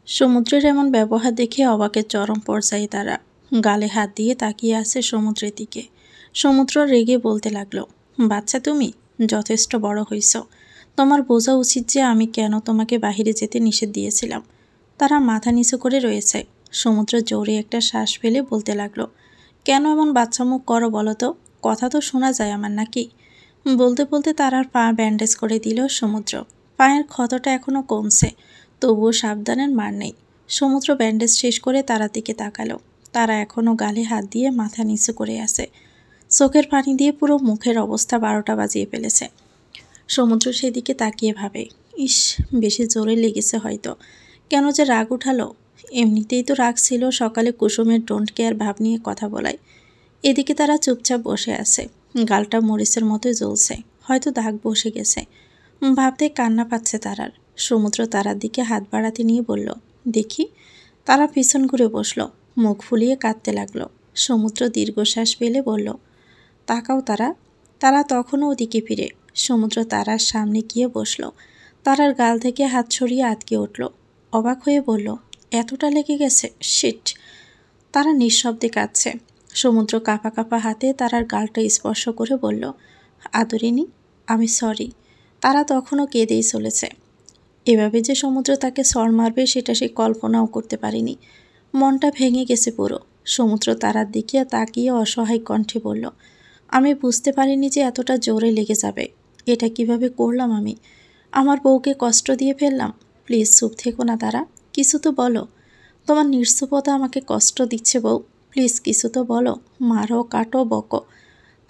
সমুদ্রের এমন ব্যবহার দেখে অবাকের চরম পর্যায়ে তারা গালে হাত দিয়ে তাকিয়ে আছে সমুদ্রের দিকে। সমুদ্র রেগে বলতে লাগলো, বাচ্চা তুমি যথেষ্ট বড় হইছ, তোমার বোঝা উচিত যে আমি কেন তোমাকে বাহিরে যেতে নিষেধ দিয়েছিলাম। তারা মাথা নিচু করে রয়েছে। সমুদ্র জোরে একটা শ্বাস ফেলে বলতে লাগলো, কেন এমন বাচ্চা মুখ করো বলো তো, কথা তো শোনা যায় আমার নাকি। বলতে বলতে তারার পা ব্যান্ডেজ করে দিল সমুদ্র। পায়ের ক্ষতটা এখনো কমছে, তবুও সাবধানের মার নেই। সমুদ্র ব্যান্ডেজ শেষ করে তারার দিকে তাকালো। তারা এখনও গালে হাত দিয়ে মাথা নিচু করে আছে, চোখের পানি দিয়ে পুরো মুখের অবস্থা 12টা বাজিয়ে ফেলেছে। সমুদ্র সেদিকে তাকিয়ে ভাবে, ইস, বেশি জোরে লেগেছে হয়তো। কেন যে রাগ উঠালো। এমনিতেই তো রাগ ছিল সকালে কুসুমের ডোন্ট কেয়ার ভাব নিয়ে কথা বলায়। এদিকে তারা চুপচাপ বসে আছে, গালটা মরিচের মতোই জ্বলছে, হয়তো দাগ বসে গেছে। ভাবতে কান্না পাচ্ছে তারার। সমুদ্র তারার দিকে হাত বাড়াতে নিয়ে বলল, দেখি। তারা পিছন ঘুরে বসলো, মুখ ফুলিয়ে কাঁদতে লাগলো। সমুদ্র দীর্ঘশ্বাস ফেলে বলল, তাকাও তারা। তারা তখনও ওদিকে ফিরে। সমুদ্র তারার সামনে গিয়ে বসলো। তারার গাল থেকে হাত সরিয়ে আটকে উঠল। অবাক হয়ে বলল, এতটা লেগে গেছে, শিট। তারা নিঃশব্দে কাঁদছে। সমুদ্র কাঁপা কাঁপা হাতে তারার গালটা স্পর্শ করে বলল, আদরিনী, আমি সরি। তারা তখনও কেঁদেই চলেছে। এভাবে যে সমুদ্র তাকে সর মারবে সেটা সে কল্পনাও করতে পারেনি। মনটা ভেঙে গেছে পুরো। সমুদ্র তারার দিকে তাকিয়ে অসহায় কণ্ঠে বলল, আমি বুঝতে পারিনি যে এতটা জোরে লেগে যাবে। এটা কিভাবে করলাম আমি? আমার বউকে কষ্ট দিয়ে ফেললাম। প্লিজ চুপ থেকো না তারা, কিছু তো বলো। তোমার নির্সুপতা আমাকে কষ্ট দিচ্ছে বউ, প্লিজ কিছু তো বলো। মারো, কাটো, বকো।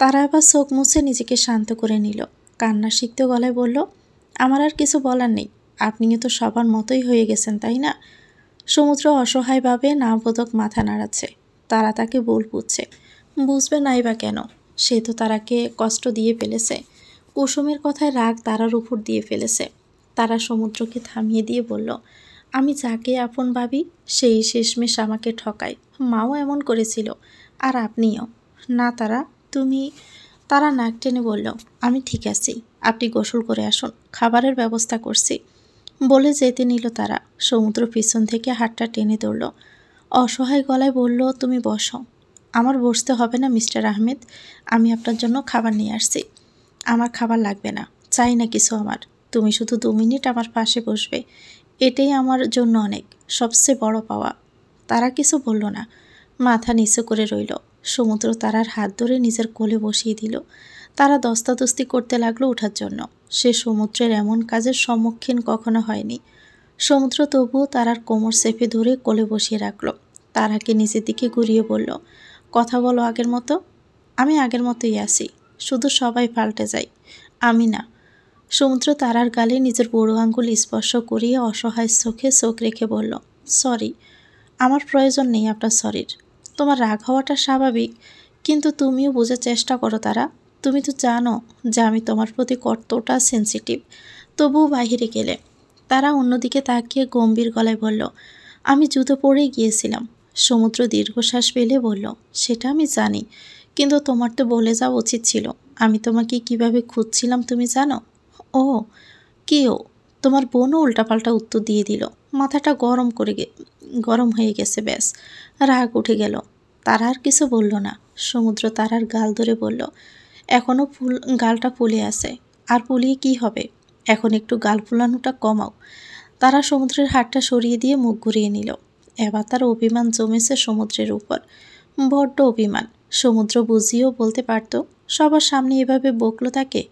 তারা আবার চোখ মুছে নিজেকে শান্ত করে নিল। কান্না সিক্ত গলায় বলল, আমার আর কিছু বলার নেই। আপনিও তো সবার মতোই হয়ে গেছেন, তাই না? সমুদ্র অসহায়ভাবে না বোধক মাথা নাড়াচ্ছে। তারা তাকে ভুল বুঝছে। বুঝবে নাই বা কেন? সে তো তারাকে কষ্ট দিয়ে ফেলেছে। কুসুমের কথায় রাগ তারার উপর দিয়ে ফেলেছে। তারা সমুদ্রকে থামিয়ে দিয়ে বলল, আমি যাকে আপন ভাবি সেই শেষমেশ আমাকে ঠকায়। মাও এমন করেছিল, আর আপনিও। না তারা, তুমি। তারা নাক টেনে বলল, আমি ঠিক আছি, আপনি গোসল করে আসুন, খাবারের ব্যবস্থা করছি। বলে যেতে নিল তারা। সমুদ্র পিছন থেকে হাতটা টেনে ধরল। অসহায় গলায় বলল, তুমি বসো। আমার বসতে হবে না মিস্টার আহমেদ, আমি আপনার জন্য খাবার নিয়ে আসছি। আমার খাবার লাগবে না, চাই না কিছু আমার। তুমি শুধু 2 মিনিট আমার পাশে বসবে, এটাই আমার জন্য অনেক, সবচেয়ে বড় পাওয়া। তারা কিছু বলল না, মাথা নিচু করে রইল। সমুদ্র তারার হাত ধরে নিজের কোলে বসিয়ে দিল। তারা দস্তাদস্তি করতে লাগলো ওঠার জন্য। সে সমুদ্রের এমন কাজের সম্মুখীন কখনো হয়নি। সমুদ্র তবুও তারার কোমর চেপে ধরে কোলে বসিয়ে রাখলো। তারাকে নিজের দিকে ঘুরিয়ে বলল, কথা বলো আগের মতো। আমি আগের মতোই আছি, শুধু সবাই পাল্টে যায়, আমি না। সমুদ্র তারার গালে নিজের বুড়ো আঙ্গুল স্পর্শ করিয়ে অসহায় চোখে চোখ রেখে বলল, সরি। আমার প্রয়োজন নেই আপনার সরির। তোমার রাগ হওয়াটা স্বাভাবিক, কিন্তু তুমিও বোঝার চেষ্টা করো তারা। তুমি তো জানো যে আমি তোমার প্রতি কতটা সেন্সিটিভ, তবুও বাহিরে গেলে। তারা অন্যদিকে তাকিয়ে গম্ভীর গলায় বলল, আমি জুতো পরেই গিয়েছিলাম। সমুদ্র দীর্ঘশ্বাস ফেলে বলল, সেটা আমি জানি, কিন্তু তোমার তো বলে যাওয়া উচিত ছিল। আমি তোমাকে কিভাবে খুঁজছিলাম তুমি জানো? ও, কি ও? তোমার বোনও উল্টাপাল্টা উত্তর দিয়ে দিল। মাথাটা গরম হয়ে গেছে, ব্যাস। রাগ উঠে গেল। তারা আর কিছু বলল না। সমুদ্র তারার গাল ধরে বলল, এখনও গালটা ফুলে আছে, আর ফুলিয়ে কি হবে? এখন একটু গাল ফুলানোটা কমাও। তারা সমুদ্রের হাতটা সরিয়ে দিয়ে মুখ ঘুরিয়ে নিল। এবার তার অভিমান জমেছে সমুদ্রের উপর, বড্ড অভিমান। সমুদ্র বুঝিয়েও বলতে পারত, সবার সামনে এভাবে বকলো তাকে,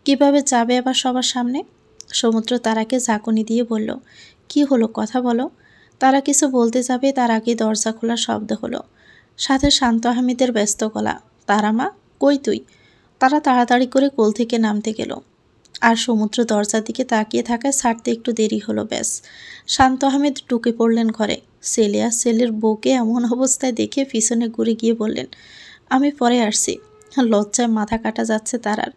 কিভাবে যাবে আবার সবার সামনে। সমুদ্র তারাকে ঝাঁকুনি দিয়ে বলল, কি হলো, কথা বলো। তারা কিছু বলতে যাবে তার আগে দরজা খোলার শব্দ হলো, সাথে শান্ত আহমেদের ব্যস্ত গলা, তারা মা, কই তুই? তারা তাড়াতাড়ি করে কোল থেকে নামতে গেল। আর সমুদ্র দরজার দিকে তাকিয়ে থাকায় ছাড়তে একটু দেরি হলো, ব্যাস। শান্ত আহমেদ ঢুকে পড়লেন ঘরে। ছেলে আর ছেলের বউকে এমন অবস্থায় দেখে পিছনে ঘুরে গিয়ে বললেন, আমি পরে আসছি। লজ্জায় মাথা কাটা যাচ্ছে তারার।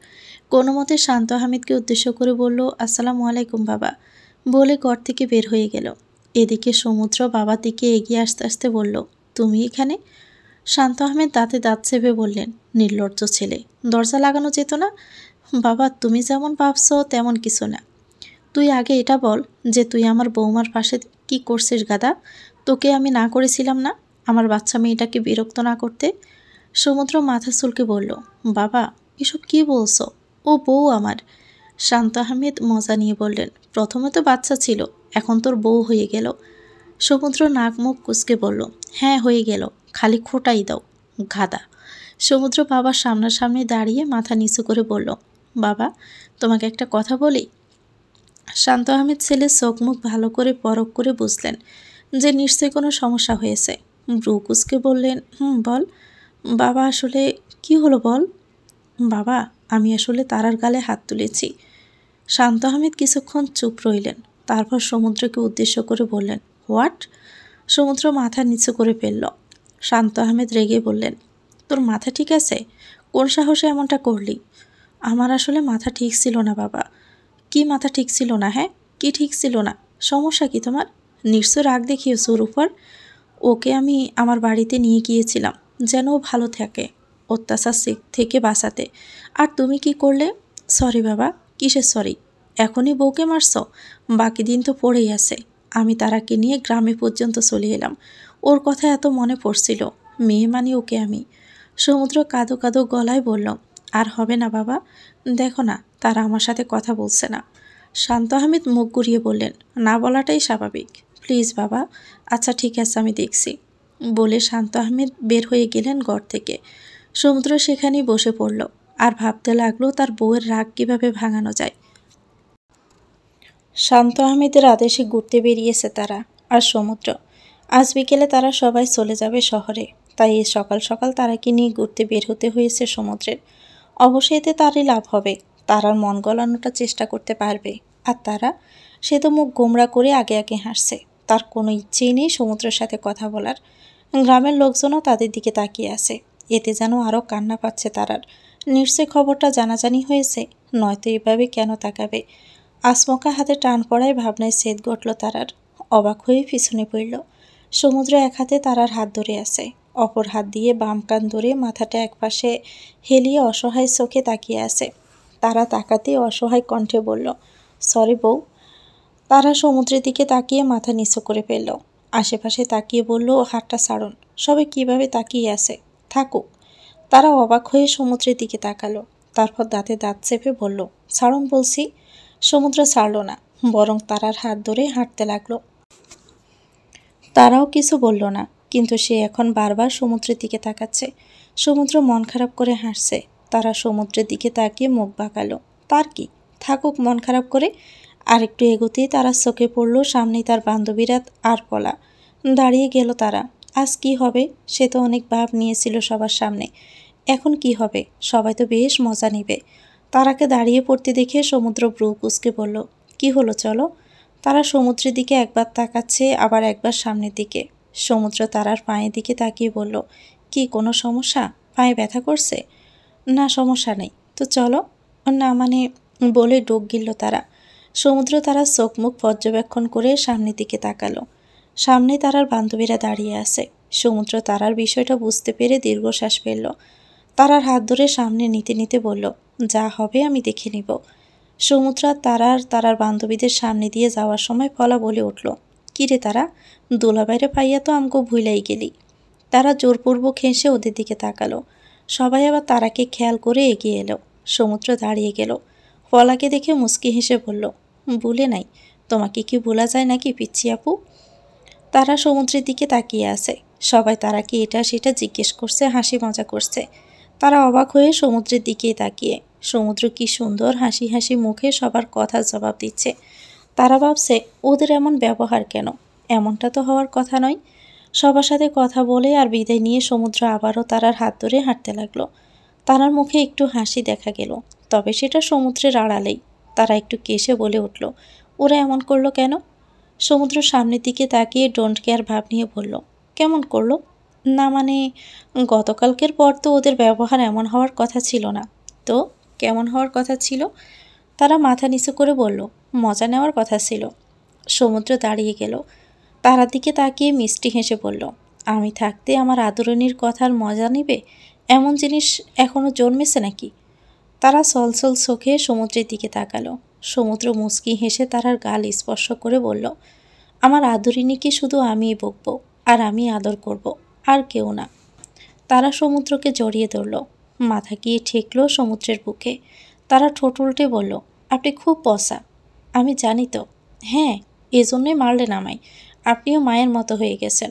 কোনো মতে শান্ত আহমেদকে উদ্দেশ্য করে বলল, আসসালামু আলাইকুম বাবা, বলে ঘর থেকে বের হয়ে গেল। এদিকে সমুদ্র বাবার দিকে এগিয়ে আসতে আসতে বলল, তুমি এখানে? শান্ত আহমেদ দাঁতে দাঁত চেপে বললেন, নির্লজ্জ ছেলে, দরজা লাগানো যেত না? বাবা, তুমি যেমন ভাবছো তেমন কিছু না। তুই আগে এটা বল যে তুই আমার বৌমার পাশে কি করছিস গাদা? তোকে আমি না করেছিলাম না আমার বাচ্চা মেয়েটাকে বিরক্ত না করতে? সমুদ্র মাথা চুলকে বলল, বাবা এসব কি বলছো? ও বউ আমার। শান্ত আহমেদ মজা নিয়ে বললেন, প্রথমে তো বাচ্চা ছিল, এখন তোর বউ হয়ে গেল। সমুদ্র নাক মুখ কুঁচকে বলল, হ্যাঁ হয়ে গেল, খালি খোটাই দাও গাদা। সমুদ্র বাবার সামনাসামনি দাঁড়িয়ে মাথা নিচু করে বলল, বাবা তোমাকে একটা কথা বলি। শান্ত আহমেদ ছেলের চোখ মুখ ভালো করে পরখ করে বুঝলেন যে নিশ্চয়ই কোনো সমস্যা হয়েছে। ব্রু কুঁচকে বললেন, বল। বাবা আসলে কি হলো বল। বাবা আমি আসলে তারার গালে হাত তুলেছি। শান্ত আহমেদ কিছুক্ষণ চুপ রইলেন, তারপর সমুদ্রকে উদ্দেশ্য করে বললেন, হোয়াট? সমুদ্র মাথা নিচু করে ফেলল। শান্ত আহমেদ রেগে বললেন, তোর মাথা ঠিক আছে? কোন সাহসে এমনটা করলি? আমার আসলে মাথা ঠিক ছিল না বাবা। কি মাথা ঠিক ছিল না? হ্যাঁ কি ঠিক ছিল না? সমস্যা কি তোমার? নিশ্চয় রাগ দেখিয়েছ ওর উপর। ওকে আমি আমার বাড়িতে নিয়ে গিয়েছিলাম যেন ও ভালো থাকে, অত্যাচার থেকে বাঁচাতে। আর তুমি কি করলে? সরি বাবা। কিসের সরি? এখনই বউকে মারছ? বাকি দিন তো পড়েই আছে। আমি তারাকে নিয়ে গ্রামে পর্যন্ত চলে এলাম। ওর কথা এত মনে পড়ছিল। মেয়ে মানে ওকে আমি। সমুদ্র কাঁদো কাঁদো গলায় বলল, আর হবে না বাবা। দেখো না তারা আমার সাথে কথা বলছে না। শান্ত আহমেদ মুখ ঘুরিয়ে বললেন, না বলাটাই স্বাভাবিক। প্লিজ বাবা। আচ্ছা ঠিক আছে আমি দেখছি, বলে শান্ত আহমেদ বের হয়ে গেলেন ঘর থেকে। সমুদ্র সেখানেই বসে পড়ল আর ভাবতে লাগলো তার বউয়ের রাগ কিভাবে ভাঙানো যায়। শান্ত আহমেদের আদেশে ঘুরতে বেরিয়েছে তারা আর সমুদ্র। আজ বিকেলে তারা সবাই চলে যাবে শহরে, তাই এই সকাল সকাল তারাকে নিয়ে ঘুরতে বের হতে হয়েছে সমুদ্রের। অবশ্যই এতে তারই লাভ হবে, তারার মন গলানোটা চেষ্টা করতে পারবে। আর তারা, সে তো মুখ গোমড়া করে আগে আগে হাসছে, তার কোনো ইচ্ছেই নেই সমুদ্রের সাথে কথা বলার। গ্রামের লোকজনও তাদের দিকে তাকিয়ে আছে, এতে যেন আরও কান্না পাচ্ছে তারার। নিশ্চয় খবরটা জানাজানি হয়েছে, নয়তো এভাবে কেন তাকাবে। আসমকা হাতে টান পড়ায় ভাবনায় ছেদ ঘটল তারার। অবাক হয়ে পিছনে পড়ল। সমুদ্র এক হাতে তারার হাত ধরে আছে, অপর হাত দিয়ে বাম কান ধরে মাথাটা একপাশে হেলিয়ে অসহায় চোখে তাকিয়ে আছে। তারা তাকাতে অসহায় কণ্ঠে বলল, সরি বউ। তারা সমুদ্রের দিকে তাকিয়ে মাথা নিচু করে ফেলল। আশেপাশে তাকিয়ে বলল, হাতটা ছাড়ুন। সবাই কিভাবে তাকিয়ে আছে, থাকুক। তারা অবাক হয়ে সমুদ্রের দিকে তাকালো, তারপর দাঁতে দাঁত চেপে বলল, ছাড়ুন বলছি। সমুদ্র ছাড়ল না, বরং তারার হাত ধরে হাঁটতে লাগলো। তারাও কিছু বলল না, কিন্তু সে এখন বারবার সমুদ্রের দিকে তাকাচ্ছে। সমুদ্র মন খারাপ করে হাসছে। তারা সমুদ্রের দিকে তাকিয়ে মুখ বাঁকালো। তার কি, থাকুক মন খারাপ করে। আর একটু এগোতেই তারা চোখে পড়ল সামনেই তার বান্ধবীরা আর পলা। দাঁড়িয়ে গেল তারা। আজ কি হবে? সে তো অনেক ভাব নিয়েছিল সবার সামনে। এখন কি হবে? সবাই তো বেশ মজা নেবে। তারাকে দাঁড়িয়ে পড়তে দেখে সমুদ্র ব্রু কুঁচকে বলল, কি হলো চলো। তারা সমুদ্রের দিকে একবার তাকাচ্ছে, আবার একবার সামনের দিকে। সমুদ্র তারার পায়ের দিকে তাকিয়ে বলল, কি কোনো সমস্যা? পায়ে ব্যথা করছে? না সমস্যা নেই, তো চলো। না মানে, বলে ডোক গিলল তারা। সমুদ্র তারা চোখ মুখ পর্যবেক্ষণ করে সামনের দিকে তাকালো। সামনে তারার বান্ধবীরা দাঁড়িয়ে আছে। সমুদ্র তারার বিষয়টা বুঝতে পেরে দীর্ঘশ্বাস ফেলল। তারার হাত ধরে সামনে নিতে নিতে বলল, যা হবে আমি দেখে নিব। সমুদ্র তারার বান্ধবীদের সামনে দিয়ে যাওয়ার সময় পলা বলে উঠল, কিরে তারা, দোলাবাইরে পাইয়া তো আমগো ভুলাই গেলি। তারা জোরপূর্বক হেসে ওদের দিকে তাকালো। সবাই আবার তারাকে খেয়াল করে এগিয়ে এলো। সমুদ্র দাঁড়িয়ে গেল। পলাকে দেখে মুচকি হেসে বলল, ভুলে নাই, তোমাকে কি ভোলা যায় নাকি পিচ্ছি আপু? তারা সমুদ্রের দিকে তাকিয়ে আছে। সবাই তারাকে এটা সেটা জিজ্ঞেস করছে, হাসি মজা করছে। তারা অবাক হয়ে সমুদ্রের দিকেই তাকিয়ে। সমুদ্র কি সুন্দর হাসি হাসি মুখে সবার কথার জবাব দিচ্ছে। তারা ভাবছে, ওদের এমন ব্যবহার কেন? এমনটা তো হওয়ার কথা নয়। সবার সাথে কথা বলে আর বিদায় নিয়ে সমুদ্র আবারও তারার হাত ধরে হাঁটতে লাগলো। তারার মুখে একটু হাসি দেখা গেল, তবে সেটা সমুদ্রের আড়ালেই। তারা একটু কেশে বলে উঠল, ওরা এমন করলো কেন? সমুদ্র সামনের দিকে তাকিয়ে ডোন্ট কেয়ার ভাব নিয়ে বলল, কেমন করলো? না মানে, গতকালকের পর তো ওদের ব্যবহার এমন হওয়ার কথা ছিল না। তো কেমন হওয়ার কথা ছিল? তারা মাথা নিচু করে বলল, মজা নেওয়ার কথা ছিল। সমুদ্র দাঁড়িয়ে গেল। তারার দিকে তাকিয়ে মিষ্টি হেসে বলল, আমি থাকতে আমার আদরণীর কথার মজা নেবে এমন জিনিস এখনো জন্মেছে নাকি? তারা সলসল চোখে সমুদ্রের দিকে তাকালো। সমুদ্র মুচকি হেসে তারার গাল স্পর্শ করে বলল, আমার আদরিনীকে শুধু আমিই বকবো, আর আমি আদর করব, আর কেউ না। তারা সমুদ্রকে জড়িয়ে ধরল, মাথা গিয়ে ঠেকল সমুদ্রের বুকে। তারা ঠোঁট উল্টে বলল, আপনি খুব পসা। আমি জানি তো। হ্যাঁ, এজন্যই মারলেন আমায়। আপনিও মায়ের মতো হয়ে গেছেন।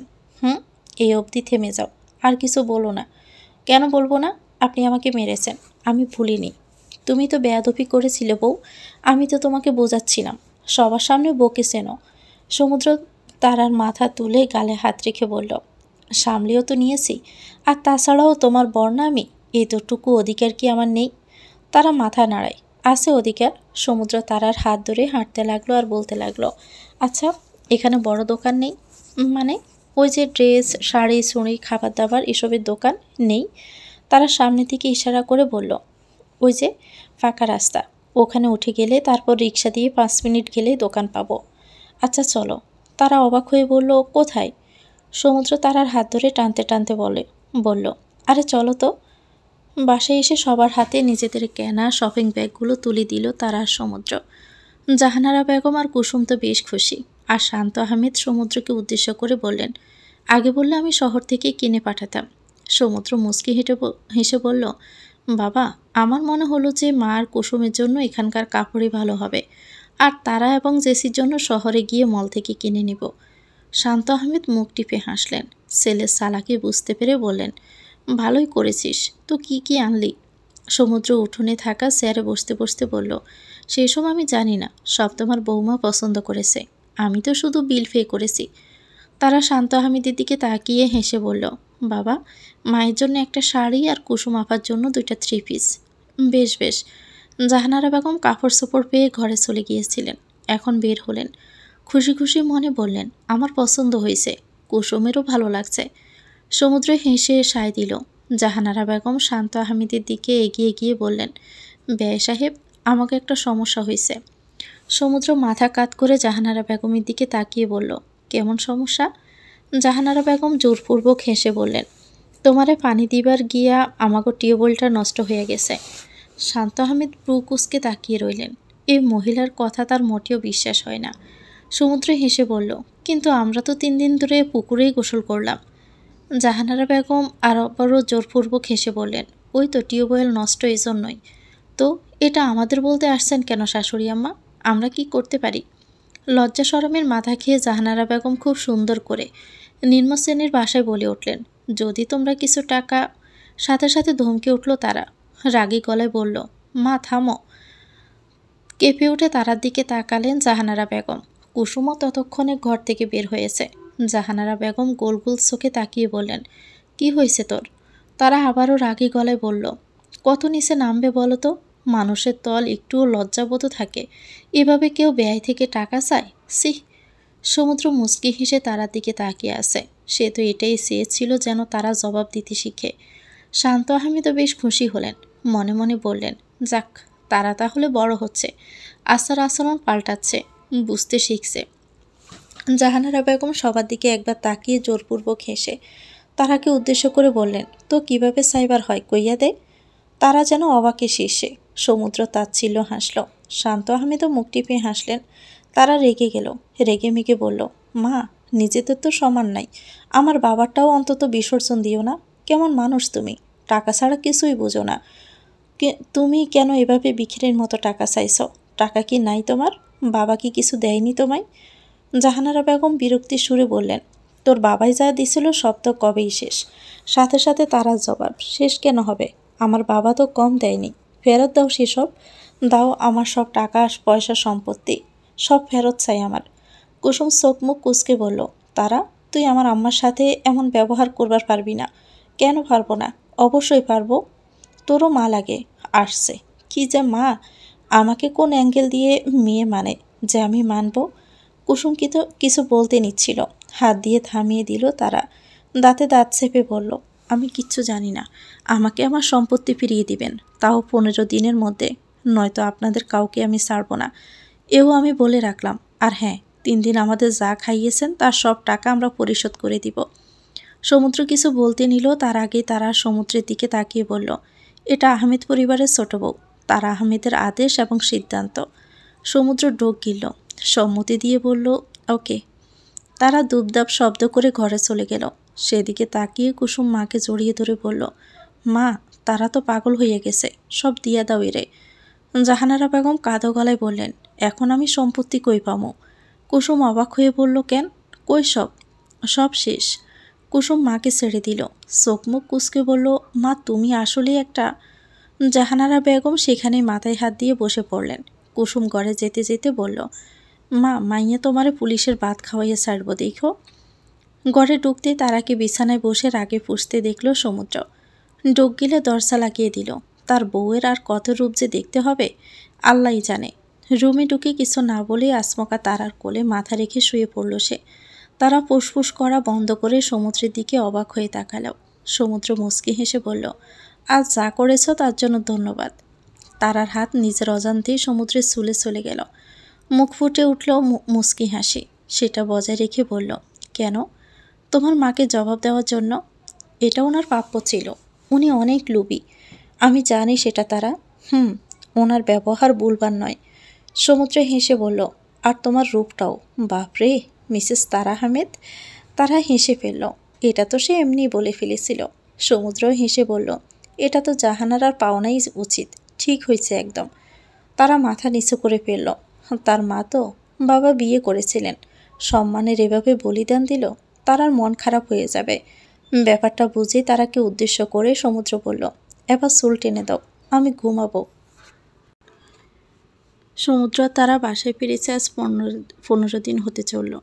এই অবধি থেমে যাও, আর কিছু বলো না। কেন বলবো না? আপনি আমাকে মেরেছেন, আমি ভুলিনি। তুমি তো বেয়াদবি করেছিলে বউ, আমি তো তোমাকে বোঝাচ্ছিলাম, সবার সামনে বকেছেনও। সমুদ্র তারার মাথা তুলে গালে হাত রেখে বলল, সামলেও তো নিয়েছি, আর তাছাড়াও তোমার বর না আমি, এতটুকু অধিকার কি আমার নেই? তারা মাথা নাড়ায়, আছে অধিকার। সমুদ্র তারার হাত ধরে হাঁটতে লাগলো আর বলতে লাগলো, আচ্ছা, এখানে বড় দোকান নেই? মানে ওই যে ড্রেস, শাড়ি, চুড়ি, খাবার দাবার এসবের দোকান নেই? তারা সামনে থেকে ইশারা করে বলল, ওই যে ফাঁকা রাস্তা, ওখানে উঠে গেলে তারপর রিক্সা দিয়ে 5 মিনিট গেলেই দোকান পাবো। আচ্ছা চলো। তারা অবাক হয়ে বলল, কোথায়? সমুদ্র তারার হাত ধরে টানতে টানতে বলল, আরে চলো তো। বাসায় এসে সবার হাতে নিজেদের কেনা শপিং ব্যাগগুলো তুলে দিল তারা আর সমুদ্র। জাহানারা বেগম আর কুসুম তো বেশ খুশি, আর শান্ত আহমেদ সমুদ্রকে উদ্দেশ্য করে বললেন, আগে বললে আমি শহর থেকে কিনে পাঠাতাম। সমুদ্র মুচকি হেসে বলল, বাবা, আমার মনে হলো যে মা আর কুসুমের জন্য এখানকার কাপড়ই ভালো হবে, আর তারা এবং জেসির জন্য শহরে গিয়ে মল থেকে কিনে নিব। শান্ত আহমেদ মুখ টিপে হাসলেন। ছেলের সালাকে বুঝতে পেরে বললেন, ভালোই করেছিস, তো কি কি আনলি? সমুদ্র উঠোনে থাকা চেয়ারে বসতে বসতে বলল, সেসব আমি জানি না, সব তোমার বৌমা পছন্দ করেছে, আমি তো শুধু বিল পে করেছি। তারা শান্ত আহমেদের দিকে তাকিয়ে হেসে বলল, বাবা, মায়ের জন্য একটা শাড়ি আর কুসুম আপার জন্য 2টা 3 পিস। বেশ বেশ। জাহানারা বেগম কাপড় চোপড় পেয়ে ঘরে চলে গিয়েছিলেন, এখন বের হলেন। খুশি খুশি মনে বললেন, আমার পছন্দ হয়েছে, কুসুমেরও ভালো লাগছে। সমুদ্র হেসে সায় দিল। জাহানারা বেগম শান্ত আহমেদের দিকে এগিয়ে গিয়ে বললেন, বেয়া সাহেব, আমাকে একটা সমস্যা হয়েছে। সমুদ্র মাথা কাত করে জাহানারা বেগমের দিকে তাকিয়ে বলল, কেমন সমস্যা? জাহানারা বেগম জোরপূর্বক হেসে বললেন, তোমারে পানি দিবার গিয়া আমাকে টিউবওয়েলটা নষ্ট হয়ে গেছে। শান্ত আহমেদ ব্রু কুঁচকে তাকিয়ে রইলেন। এই মহিলার কথা তার মোটেও বিশ্বাস হয় না। সমুদ্র হেসে বলল, কিন্তু আমরা তো 3 দিন ধরে পুকুরেই গোসল করলাম। জাহানারা বেগম আবারও জোরপূর্বক হেসে বললেন, ওই তো টিউবওয়েল নষ্ট, এজন্যই। তো এটা আমাদের বলতে আসছেন কেন শাশুড়ি আম্মা? আমরা কি করতে পারি? লজ্জা শরমের মাথা খেয়ে জাহানারা বেগম খুব সুন্দর করে নিম্ন শ্রেণীর ভাষায় বলে উঠলেন, যদি তোমরা কিছু টাকা। সাথে সাথে ধমকে উঠল তারা, রাগী গলায় বলল, মা থামো। কেঁপে উঠে তারার দিকে তাকালেন জাহানারা বেগম। কুসুমও ততক্ষণে ঘর থেকে বের হয়েছে। জাহানারা বেগম গোল গোল চোখে তাকিয়ে বললেন, কি হয়েছে তোর? তারা আবারও রাগী গলায় বলল, কত নিচে নামবে বলো তো? মানুষের তল একটুও লজ্জাবোধ থাকে? এভাবে কেউ ব্যয় থেকে টাকা চায়? সিহ। সমুদ্র মুচকি হেসে তারার দিকে তাকিয়ে আছে। সে তো এটাই চেয়েছিল যেন তারা জবাব দিতে শিখে। শান্ত আহমেদও বেশ খুশি হলেন। মনে মনে বললেন, যাক, তারা তাহলে বড় হচ্ছে, আচার আচরণ পাল্টাচ্ছে, বুঝতে শিখছে। জাহানারা বেগম সবার দিকে একবার তাকিয়ে জোরপূর্বক হেসে তারাকে উদ্দেশ্য করে বললেন, তো কিভাবে সাইবার হয় কইয়া দে। তারা যেন অবাকে শীর্ষে। সমুদ্র তাচ্ছিল্য হাসল। শান্ত আহমেদও মুখ টিপে হাসলেন। তারা রেগে গেল। রেগে মেগে বলল, মা, নিজেদের তো সমান নাই, আমার বাবারটাও অন্তত বিসর্জন দিও না। কেমন মানুষ তুমি? টাকা ছাড়া কিছুই বোঝো না। তুমি কেন এভাবে বিখিরের মতো টাকা চাইছ? টাকা কি নাই তোমার? বাবা কি কিছু দেয়নি তোমায়? জাহানারা বেগম বিরক্তির সুরে বললেন, তোর বাবাই যা দিছিল সব তো কবেই শেষ। সাথে সাথে তারার জবাব, শেষ কেন হবে? আমার বাবা তো কম দেয়নি, ফেরত দাও সেসব। দাও আমার সব টাকা পয়সা সম্পত্তি, সব ফেরত চাই আমার। কুসুম চোখ মুখ কুচকে বলল, তারা, তুই আমার আম্মার সাথে এমন ব্যবহার করবার পারবি না। কেন পারবো না? অবশ্যই পারবো। তোরও মা লাগে আসছে। কি যে মা, আমাকে কোন অ্যাঙ্গেল দিয়ে মেয়ে মানে যে আমি মানব? কুসুম কিছু বলতে নিচ্ছিল, হাত দিয়ে থামিয়ে দিল তারা। দাঁতে দাঁত চেপে বলল, আমি কিচ্ছু জানি না। আমাকে আমার সম্পত্তি ফিরিয়ে দিবেন, তাও 15 দিনের মধ্যে, নয়তো আপনাদের কাউকে আমি ছাড়ব না। এও আমি বলে রাখলাম। আর হ্যাঁ, 3 দিন আমাদের যা খাইয়েছেন তার সব টাকা আমরা পরিশোধ করে দিব। সমুদ্র কিছু বলতে নিল, তার আগেই তারা সমুদ্রের দিকে তাকিয়ে বলল, এটা আহমেদ পরিবারের ছোট বউ, তারা আহমেদের আদেশ এবং সিদ্ধান্ত। সমুদ্র ডোক গিলল, সম্মতি দিয়ে বলল ওকে। তারা দুবদাব শব্দ করে ঘরে চলে গেল। সেদিকে তাকিয়ে কুসুম মাকে জড়িয়ে ধরে বলল, মা, তারা তো পাগল হয়ে গেছে, সব দিয়া দাও এরে। জাহানারা বেগম কাঁদো গলায় বললেন, এখন আমি সম্পত্তি কই পামো? কুসুম অবাক হয়ে বলল, কেন, কই সব? সব শেষ। কুসুম মাকে ছেড়ে দিল, চোখ মুখ কুচকে বলল, মা তুমি আসলেই একটা। জাহানারা বেগম সেখানেই মাথায় হাত দিয়ে বসে পড়লেন। কুসুম ঘরে যেতে যেতে বলল, মা, মাইয়া তোমারে পুলিশের ভাত খাওয়াইয়া ছাড়ব দেখো। ঘরে ঢুকতেই তারাকে বিছানায় বসে রাগে ফুঁসতে দেখল সমুদ্র। ডোক গিলে দরজা লাগিয়ে দিল। তার বউয়ের আর কত রূপ যে দেখতে হবে আল্লাহই জানে। রুমে ঢুকে কিছু না বলে আসমকা তারার কোলে মাথা রেখে শুয়ে পড়ল সে। তারা ফুসফুস করা বন্ধ করে সমুদ্রের দিকে অবাক হয়ে তাকালো। সমুদ্র মুচকি হেসে বলল, আজ যা করেছ তার জন্য ধন্যবাদ। তারার হাত নিজের অজান্তেই সমুদ্রের চুলে চলে গেল। মুখ ফুটে উঠল মুচকি হাসি। সেটা বজায় রেখে বলল, কেন? তোমার মাকে জবাব দেওয়ার জন্য। এটা ওনার প্রাপ্য ছিল। উনি অনেক লোভী, আমি জানি সেটা তারা। ওনার ব্যবহার ভুলবার নয়। সমুদ্রে হেসে বলল, আর তোমার রূপটাও, বাপরে, মিসেস তারা আহমেদ। তারা হেসে ফেলল। এটা তো সে এমনি বলে ফেলেছিল। সমুদ্র হেসে বলল, এটা তো জাহানারার পাওনাই উচিত। ঠিক হয়েছে একদম। তারা মাথা নিচু করে ফেলল। তার মা তো, বাবা বিয়ে করেছিলেন, সম্মানের এভাবে বলিদান দিল, তারার মন খারাপ হয়ে যাবে। ব্যাপারটা বুঝে তারাকে উদ্দেশ্য করে সমুদ্র বলল, এবার চুল টেনে দাও, আমি ঘুমাবো। সমুদ্র তারা বাসায় ফিরেছে আজ 15 দিন হতে চলল।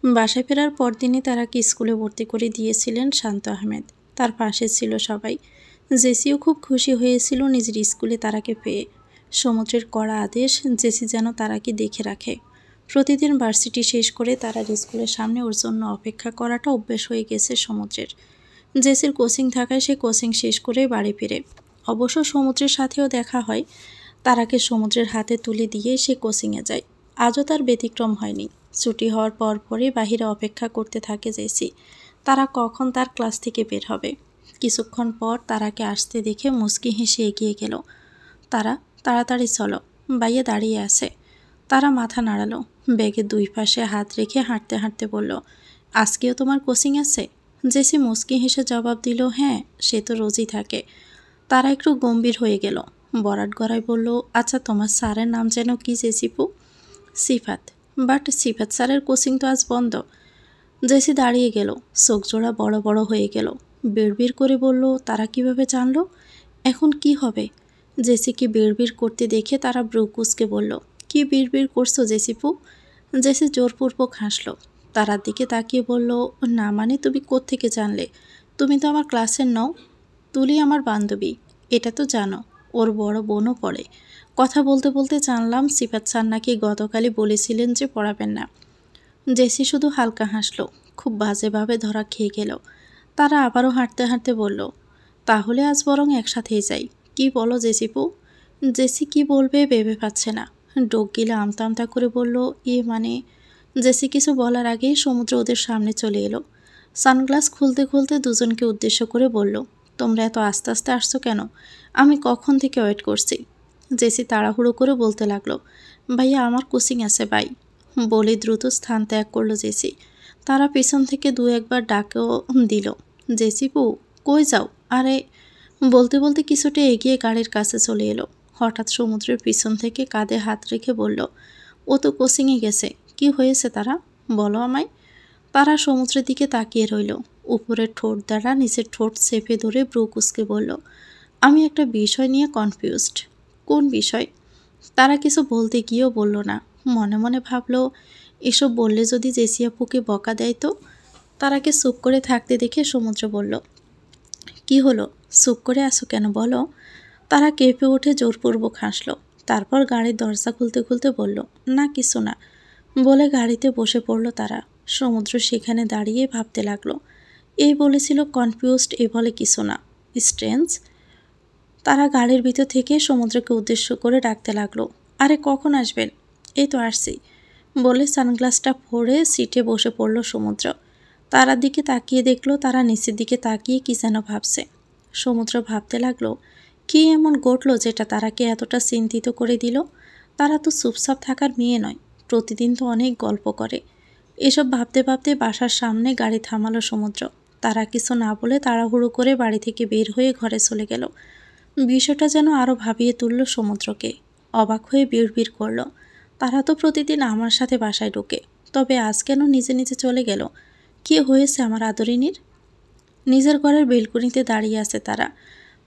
বাসায় ফেরার পরদিনই তারাকে স্কুলে ভর্তি করে দিয়েছিলেন শান্ত আহমেদ। তার পাশে ছিল সবাই। জেসিও খুব খুশি হয়েছিল নিজের স্কুলে তারাকে পেয়ে। সমুদ্রের কড়া আদেশ, জেসি যেন তারাকে দেখে রাখে। প্রতিদিন ভার্সিটি শেষ করে তারার স্কুলের সামনে ওর জন্য অপেক্ষা করাটা অভ্যেস হয়ে গেছে সমুদ্রের। জেসির কোচিং থাকায় সে কোচিং শেষ করে বাড়ি ফিরে। অবশ্য সমুদ্রের সাথেও দেখা হয়। তারাকে সমুদ্রের হাতে তুলে দিয়ে সে কোচিংয়ে যায়। আজও তার ব্যতিক্রম হয়নি। ছুটি হওয়ার পরই বাহিরে অপেক্ষা করতে থাকে জেসি, তারা কখন তার ক্লাস থেকে বের হবে। কিছুক্ষণ পর তারাকে আসতে দেখে মুচকি হেসে এগিয়ে গেল। তারা, তাড়াতাড়ি চলো, বাইয়ে দাঁড়িয়ে আছে। তারা মাথা নাড়ালো, ব্যাগের দুই পাশে হাত রেখে হাঁটতে হাঁটতে বলল, আজকেও তোমার কোচিং আছে? জেসি মুচকি হেসে জবাব দিল, হ্যাঁ, সে তো রোজই থাকে। তারা একটু গম্ভীর হয়ে গেল। বরাট গড়ায় বলল, আচ্ছা তোমার স্যারের নাম যেন কি জেসিপু? সিফাত। বাট সিফাত স্যারের কোচিং তো আজ বন্ধ। জেসি দাঁড়িয়ে গেল, চোখ জোড়া বড় বড় হয়ে গেল। বিড়বিড় করে বলল, তারা কিভাবে জানলো? এখন কি হবে? জেসিকে বিড়বিড় করতে দেখে তারা ব্রু কুঁচকে বলল, কি বিড়বিড় করছো জেসিপু? জেসি জোরপূর্বক হাসল। তারার দিকে তাকিয়ে বলল, না মানে তুমি কোত্থেকে জানলে? তুমি তো আমার ক্লাসের নও। তুলি আমার বান্ধবী, এটা তো জানো। ওর বড় বোনও পড়ে। কথা বলতে বলতে জানলাম সিফাত স্যার নাকি গতকালই বলেছিলেন যে পড়াবেন না। জেসি শুধু হালকা হাসল, খুব বাজেভাবে ধরা খেয়ে গেল। তারা আবারও হাঁটতে হাঁটতে বলল, তাহলে আজ বরং একসাথেই যাই। কি বলো জেসিপু? জেসি কি বলবে ভেবে পাচ্ছে না। ডোক গিলে আমতা আমতা করে বলল, মানে। জেসি কিছু বলার আগেই সমুদ্র ওদের সামনে চলে এলো। সানগ্লাস খুলতে খুলতে দুজনকে উদ্দেশ্য করে বলল, তোমরা এত আস্তে আস্তে আসছো কেন? আমি কখন থেকে ওয়েট করছি। জেসি তাড়াহুড়ো করে বলতে লাগলো, ভাইয়া আমার কোচিং আছে ভাই। বলে দ্রুত স্থান ত্যাগ করলো জেসি। তারা পিছন থেকে দু একবার ডাকও দিল, জেসিপু কই যাও? আরে, বলতে বলতে কিছুটা এগিয়ে গাড়ির কাছে চলে এলো। হঠাৎ সমুদ্রের পিছন থেকে কাঁধে হাত রেখে বলল, ও তো কোচিংয়ে গেছে, কি হয়েছে তারা? বলো আমায়। তারা সমুদ্রের দিকে তাকিয়ে রইল। উপরের ঠোঁট দ্বারা নিচের ঠোঁট চেপে ধরে ব্রু কুঁচকে বলল, আমি একটা বিষয় নিয়ে কনফিউজড। কোন বিষয়? তারা কিছু বলতে গিয়েও বলল না। মনে মনে ভাবল, এসব বললে যদি জেসি আপুকে বকা দেয় তো। তারাকে চুপ করে থাকতে দেখে সমুদ্র বলল, কি হলো, চুপ করে আসো কেন বলো? তারা কেঁপে উঠে জোরপূর্বক হাসল। তারপর গাড়ির দরজা খুলতে খুলতে বলল, না কিছু না, বলে গাড়িতে বসে পড়ল তারা। সমুদ্র সেখানে দাঁড়িয়ে ভাবতে লাগলো, এই বলেছিল কনফিউজড, এ বলে কিছু না, স্ট্রেঞ্জ। তারা গাড়ির ভিতর থেকে সমুদ্রকে উদ্দেশ্য করে ডাকতে লাগলো, আরে কখন আসবেন? এই তো আসছি, বলে সানগ্লাসটা পরে সিটে বসে পড়ল সমুদ্র। তারার দিকে তাকিয়ে দেখলো তারা নিচের দিকে তাকিয়ে কি যেন ভাবছে। সমুদ্র ভাবতে লাগলো, কি এমন ঘটলো যেটা তারাকে এতটা চিন্তিত করে দিল। তারা তো চুপচাপ থাকার মেয়ে নয়, প্রতিদিন তো অনেক গল্প করে। এসব ভাবতে ভাবতে বাসার সামনে গাড়ি থামালো সমুদ্র। তারা কিছু না বলে তাড়াহুড়ো করে বাড়ি থেকে বের হয়ে ঘরে চলে গেল। বিষয়টা যেন আরও ভাবিয়ে তুলল সমুদ্রকে। অবাক হয়ে বিড়বিড় করল, তারা তো প্রতিদিন আমার সাথে বাসায় ঢোকে, তবে আজ কেন নিজে নিজে চলে গেল? কি হয়েছে আমার আদরিনীর? নিজের ঘরের বেলকনিতে দাঁড়িয়ে আছে তারা।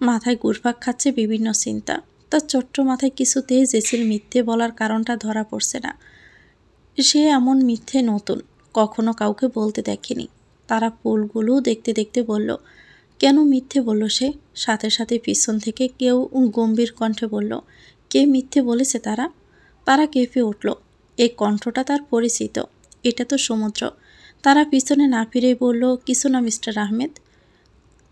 মাথায় ঘুরপাক খাচ্ছে বিভিন্ন চিন্তা। তার ছোট্ট মাথায় কিছুতেই জেসির মিথ্যে বলার কারণটা ধরা পড়ছে না। সে এমন মিথ্যে নতুন, কখনো কাউকে বলতে দেখেনি। তারা ফুলগুলো দেখতে দেখতে বলল, কেন মিথ্যে বলল সে? সাথে সাথে পিছন থেকে কেউ গম্ভীর কণ্ঠে বলল, কে মিথ্যে বলেছে তারা? তারা কেঁপে উঠল। এই কণ্ঠটা তার পরিচিত, এটা তো সমুদ্র। তারা পিছনে না ফিরেই বলল, কিছু না মিস্টার আহমেদ।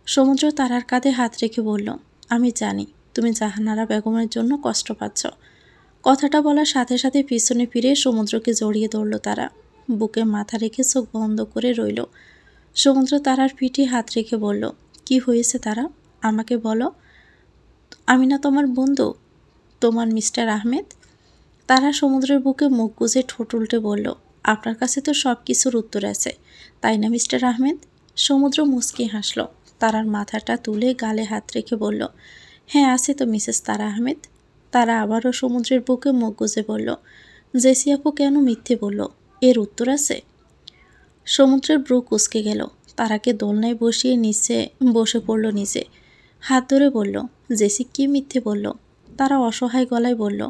সমুদ্র তারার কাঁধে হাত রেখে বলল, আমি জানি তুমি জাহানারা বেগমের জন্য কষ্ট পাচ্ছ। কথাটা বলার সাথে সাথে পিছনে ফিরে সমুদ্রকে জড়িয়ে ধরল তারা। বুকে মাথা রেখে চোখ বন্ধ করে রইল। সমুদ্র তারার পিঠে হাত রেখে বলল, কি হয়েছে তারা? আমাকে বলো। আমি না তোমার বন্ধু, তোমার মিস্টার আহমেদ। তারা সমুদ্রের বুকে মুখ গুজে ঠোঁট উল্টে বলল, আপনার কাছে তো সব কিছুর উত্তর আছে, তাই না মিস্টার আহমেদ? সমুদ্র মুচকি হাসল। তারার মাথাটা তুলে গালে হাত রেখে বলল, হ্যাঁ আছে তো মিসেস তারা আহমেদ। তারা আবারও সমুদ্রের বুকে মুখ গুজে বলল, জেসি আপু কেন মিথ্যে বলল, এর উত্তর আছে? সমুদ্রের ব্রু কুঁচকে গেল। তারাকে দোলনায় বসিয়ে নিচে বসে পড়ল নিচে। হাত ধরে বলল, জেসি কি মিথ্যে বলল? তারা অসহায় গলায় বলল,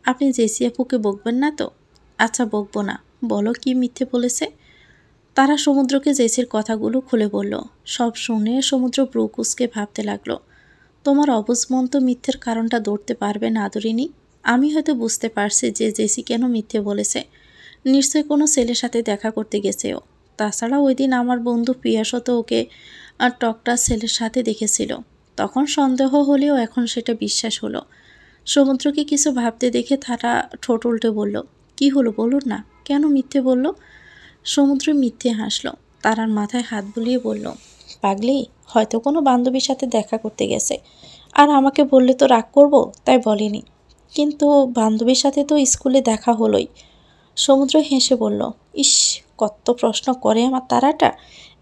আপনি জেসি আপুকে বকবেন না তো? আচ্ছা বকবো না, বলো কি মিথ্যে বলেছে? তারা সমুদ্রকে জেসির কথাগুলো খুলে বলল। সব শুনে সমুদ্র ব্রু কুঁচকে ভাবতে লাগলো, তোমার অবুঝমন্ত মিথ্যের কারণটা ধরতে পারবে না আদরিনী? আমি হয়তো বুঝতে পারছি যে জেসি কেন মিথ্যে বলেছে। নিশ্চয় কোনো ছেলের সাথে দেখা করতে গেছে ও। তাছাড়া ওই দিন আমার বন্ধু পিয়াসও তো ওকে টকটা ছেলের সাথে দেখেছিল। তখন সন্দেহ হলেও এখন সেটা বিশ্বাস হলো। সমুদ্রকে কিছু ভাবতে দেখে তারা ঠোঁট উল্টে বলল, কি হলো বলুন না, কেন মিথ্যে বলল? সমুদ্র মিথ্যে হাসল। তারার মাথায় হাত বুলিয়ে বলল, পাগলি, হয়তো কোনো বান্ধবীর সাথে দেখা করতে গেছে। আর আমাকে বললে তো রাগ করব, তাই বলিনি। কিন্তু বান্ধবীর সাথে তো স্কুলে দেখা হলোই। সমুদ্র হেসে বলল, ইস, কত প্রশ্ন করে আমার তারাটা।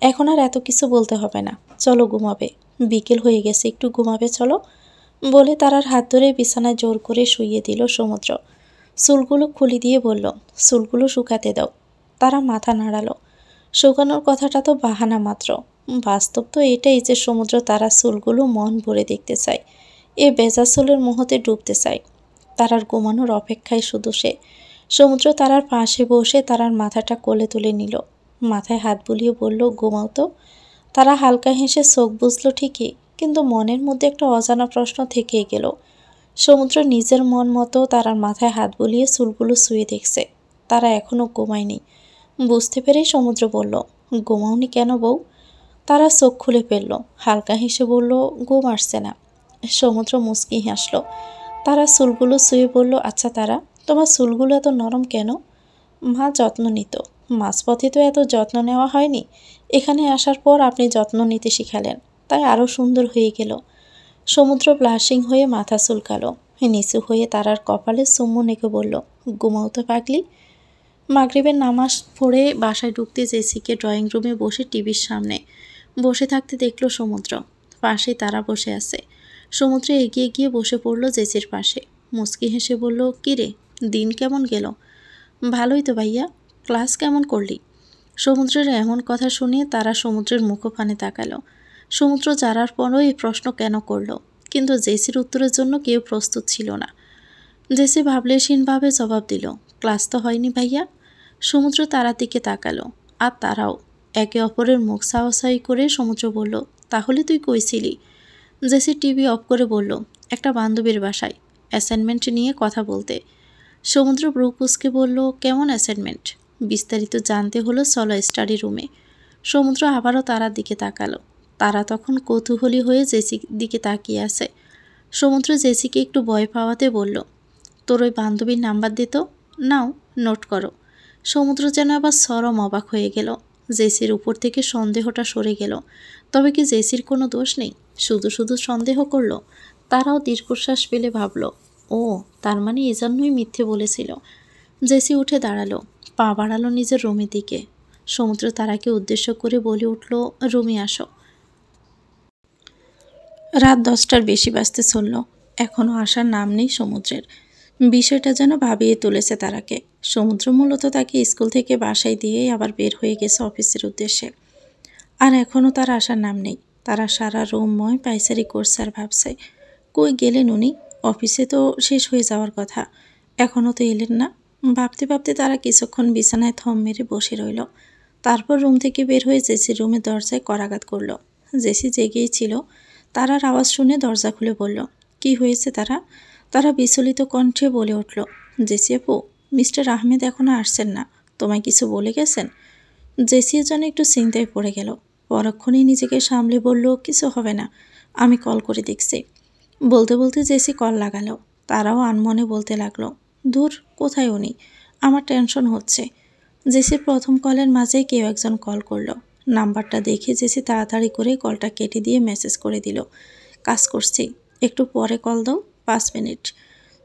এখন আর এত কিছু বলতে হবে না, চলো ঘুমাবে, বিকেল হয়ে গেছে, একটু ঘুমাবে চলো। বলে তারার হাত ধরে বিছানায় জোর করে শুইয়ে দিল সমুদ্র। চুলগুলো খুলে দিয়ে বলল, চুলগুলো শুকাতে দাও। তারা মাথা নাড়ালো। শুকানোর কথাটা তো বাহানা মাত্র, বাস্তব তো এটাই যে সমুদ্র তারার চুলগুলো মন ভরে দেখতে চায়, এ বেজা চুলের মুহূর্তে ডুবতে চায়। তারার ঘুমানোর অপেক্ষায় শুধু সে। সমুদ্র তারার পাশে বসে তারার মাথাটা কোলে তুলে নিল, মাথায় হাত বুলিয়ে বলল, ঘুমাও তো। তারা হালকা হেসে চোখ বুঝল ঠিকই, কিন্তু মনের মধ্যে একটা অজানা প্রশ্ন থেকেই গেল। সমুদ্র নিজের মন মতো তারার মাথায় হাত বুলিয়ে চুলগুলো শুয়ে দেখছে। তারা এখনও ঘুমায়নি। বুঝতে পেরেই সমুদ্র বলল, ঘুমাওনি কেন বউ? তারা চোখ খুলে ফেলল, হালকা হেসে বলল, ঘুম আসছে না। সমুদ্র মুচকি হাসল। তারা চুলগুলো শুয়ে বলল, আচ্ছা তারা, তোমার চুলগুলো এত নরম কেন? মা যত্ন নিত, মাঝপথে তো এত যত্ন নেওয়া হয়নি, এখানে আসার পর আপনি যত্ন নিতে শিখালেন, তাই আরও সুন্দর হয়ে গেল। সমুদ্র ব্লাশিং হয়ে মাথা চুলকালো, নিচু হয়ে তারার কপালে চুম্বন এঁকে বলল, ঘুমাও তো পাগলি। মাগরিবের নামাজ পড়ে বাসায় ঢুকতে জেসিকে ড্রয়িং রুমে বসে টিভির সামনে বসে থাকতে দেখল সমুদ্র। পাশে তারা বসে আছে। সমুদ্র এগিয়ে গিয়ে বসে পড়ল জেসির পাশে। মুচকি হেসে বলল, কিরে, দিন কেমন গেল? ভালোই তো ভাইয়া, ক্লাস কেমন করলি? সমুদ্রের এমন কথা শুনে তারা সমুদ্রের মুখপানে তাকালো। সমুদ্র জানার পরও এই প্রশ্ন কেন করল, কিন্তু জেসির উত্তরের জন্য কেউ প্রস্তুত ছিল না। জেসি ভাবলেশীনভাবে জবাব দিল, ক্লাস তো হয়নি ভাইয়া। সমুদ্র তারার দিকে তাকালো, আর তারাও। একে অপরের মুখ সাওয়াসাই করে সমুদ্র বলল, তাহলে তুই কইছিলি? জেসি টিভি অফ করে বলল, একটা বান্ধবীর বাসায় অ্যাসাইনমেন্ট নিয়ে কথা বলতে। সমুদ্র ব্রু কুঁচকে বলল, কেমন অ্যাসাইনমেন্ট? বিস্তারিত জানতে হলো, চলো স্টাডি রুমে। সমুদ্র আবারও তারার দিকে তাকালো। তারা তখন কৌতূহলী হয়ে জেসির দিকে তাকিয়ে আছে। সমুদ্র জেসিকে একটু ভয় পাওয়াতে বলল, তোর ওই বান্ধবীর নাম্বার দিত, নাও, নোট করো। সমুদ্র যেন আবার চরম অবাক হয়ে গেল। জেসির উপর থেকে সন্দেহটা সরে গেল। তবে কি জেসির কোনো দোষ নেই? শুধু শুধু সন্দেহ করল? তারাও দীর্ঘশ্বাস ফেলে ভাবল, ও, তার মানে এজন্যই মিথ্যে বলেছিল। জেসি উঠে দাঁড়ালো, পা বাড়ালো নিজের রুমের দিকে। সমুদ্র তারাকে উদ্দেশ্য করে বলে উঠল, রুমে আসো। রাত 10টার বেশি বাজতে চলল, এখনও আসার নাম নেই সমুদ্রের। বিষয়টা যেন ভাবিয়ে তুলেছে তারাকে। সমুদ্র মূলত তাকে স্কুল থেকে বাসায় দিয়েই আবার বের হয়ে গেছে অফিসের উদ্দেশ্যে, আর এখনও তার আসার নাম নেই। তারা সারা রুমময় পায়চারি করছে আর ভাবছে, কই গেলেন উনি? অফিসে তো শেষ হয়ে যাওয়ার কথা, এখনও তো এলেন না। ভাবতে ভাবতে তারা কিছুক্ষণ বিছানায় থম মেরে বসে রইল। তারপর রুম থেকে বের হয়ে জেসির রুমের দরজায় করাঘাত করল। জেসি জেগেই ছিল। তারার আওয়াজ শুনে দরজা খুলে বলল, কি হয়েছে তারা? তারা বিচলিত কণ্ঠে বলে উঠল, জেসি আপু, মিস্টার আহমেদ এখনও আসছেন না। তোমায় কিছু বলে গেছেন? জেসির জন্য একটু চিন্তায় পড়ে গেল। পরক্ষণেই নিজেকে সামলে বলল, কিছু হবে না, আমি কল করে দেখছি। বলতে বলতে জেসি কল লাগালো। তারাও আনমনে বলতে লাগলো, দূর, কোথায় উনি? আমার টেনশন হচ্ছে। জেসির প্রথম কলের মাঝে কেউ একজন কল করলো। নাম্বারটা দেখে জেসি তাড়াতাড়ি করে কলটা কেটে দিয়ে মেসেজ করে দিল, কাজ করছি, একটু পরে কল দাও, 5 মিনিট।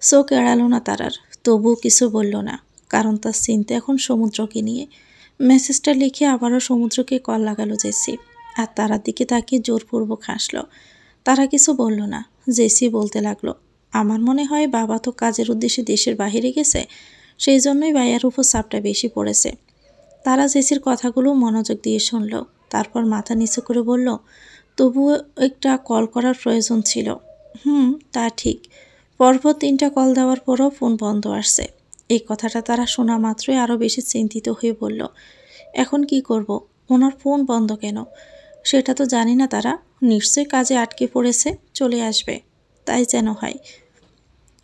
চোখ এড়ালো না তারার, তবুও কিছু বলল না, কারণ তার চিন্তা এখন সমুদ্রকে নিয়ে। মেসেজটা লিখে আবারও সমুদ্রকে কল লাগালো জেসি, আর তারার দিকে তাকিয়ে জোরপূর্বক হাসলো। তারা কিছু বলল না। জেসি বলতে লাগলো, আমার মনে হয় বাবা তো কাজের উদ্দেশ্যে দেশের বাইরে গেছে, সেই জন্যই ভাইয়ার উপর চাপটা বেশি পড়েছে। তারা জেসির কথাগুলো মনোযোগ দিয়ে শুনল, তারপর মাথা নিচু করে বলল, তবুও একটা কল করার প্রয়োজন ছিল। তা ঠিক। পরপর 3টা কল দেওয়ার পরও ফোন বন্ধ আসছে। এই কথাটা তারা শোনা মাত্রই আরও বেশি চিন্তিত হয়ে বলল, এখন কি করব? ওনার ফোন বন্ধ কেন? সেটা তো জানি না তারা, নিশ্চয়ই কাজে আটকে পড়েছে, চলে আসবে, তাই যেন হয়।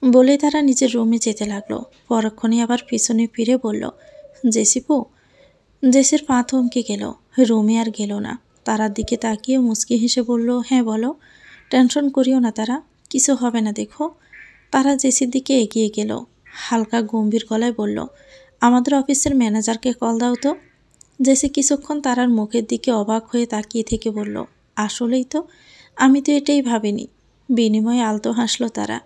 বলে তারা নিজের রুমে যেতে লাগলো। পরক্ষণে আবার পিছনে ফিরে বলল, জেসিপু। জেসির পা থমকে গেল, রুমে আর গেল না। তারার দিকে তাকিয়ে মুচকি হেসে বলল, হ্যাঁ বলো। টেনশন করিও না তারা, কিছু হবে না দেখো। তারা জেসির দিকে এগিয়ে গেল, হালকা গম্ভীর গলায় বলল, আমাদের অফিসের ম্যানেজারকে কল দাও তো। জেসি কিছুক্ষণ তারার মুখের দিকে অবাক হয়ে তাকিয়ে থেকে বলল, আসলেই তো, আমি তো এটাই ভাবিনি। বিনিময়ে আলতো হাসলো তারা।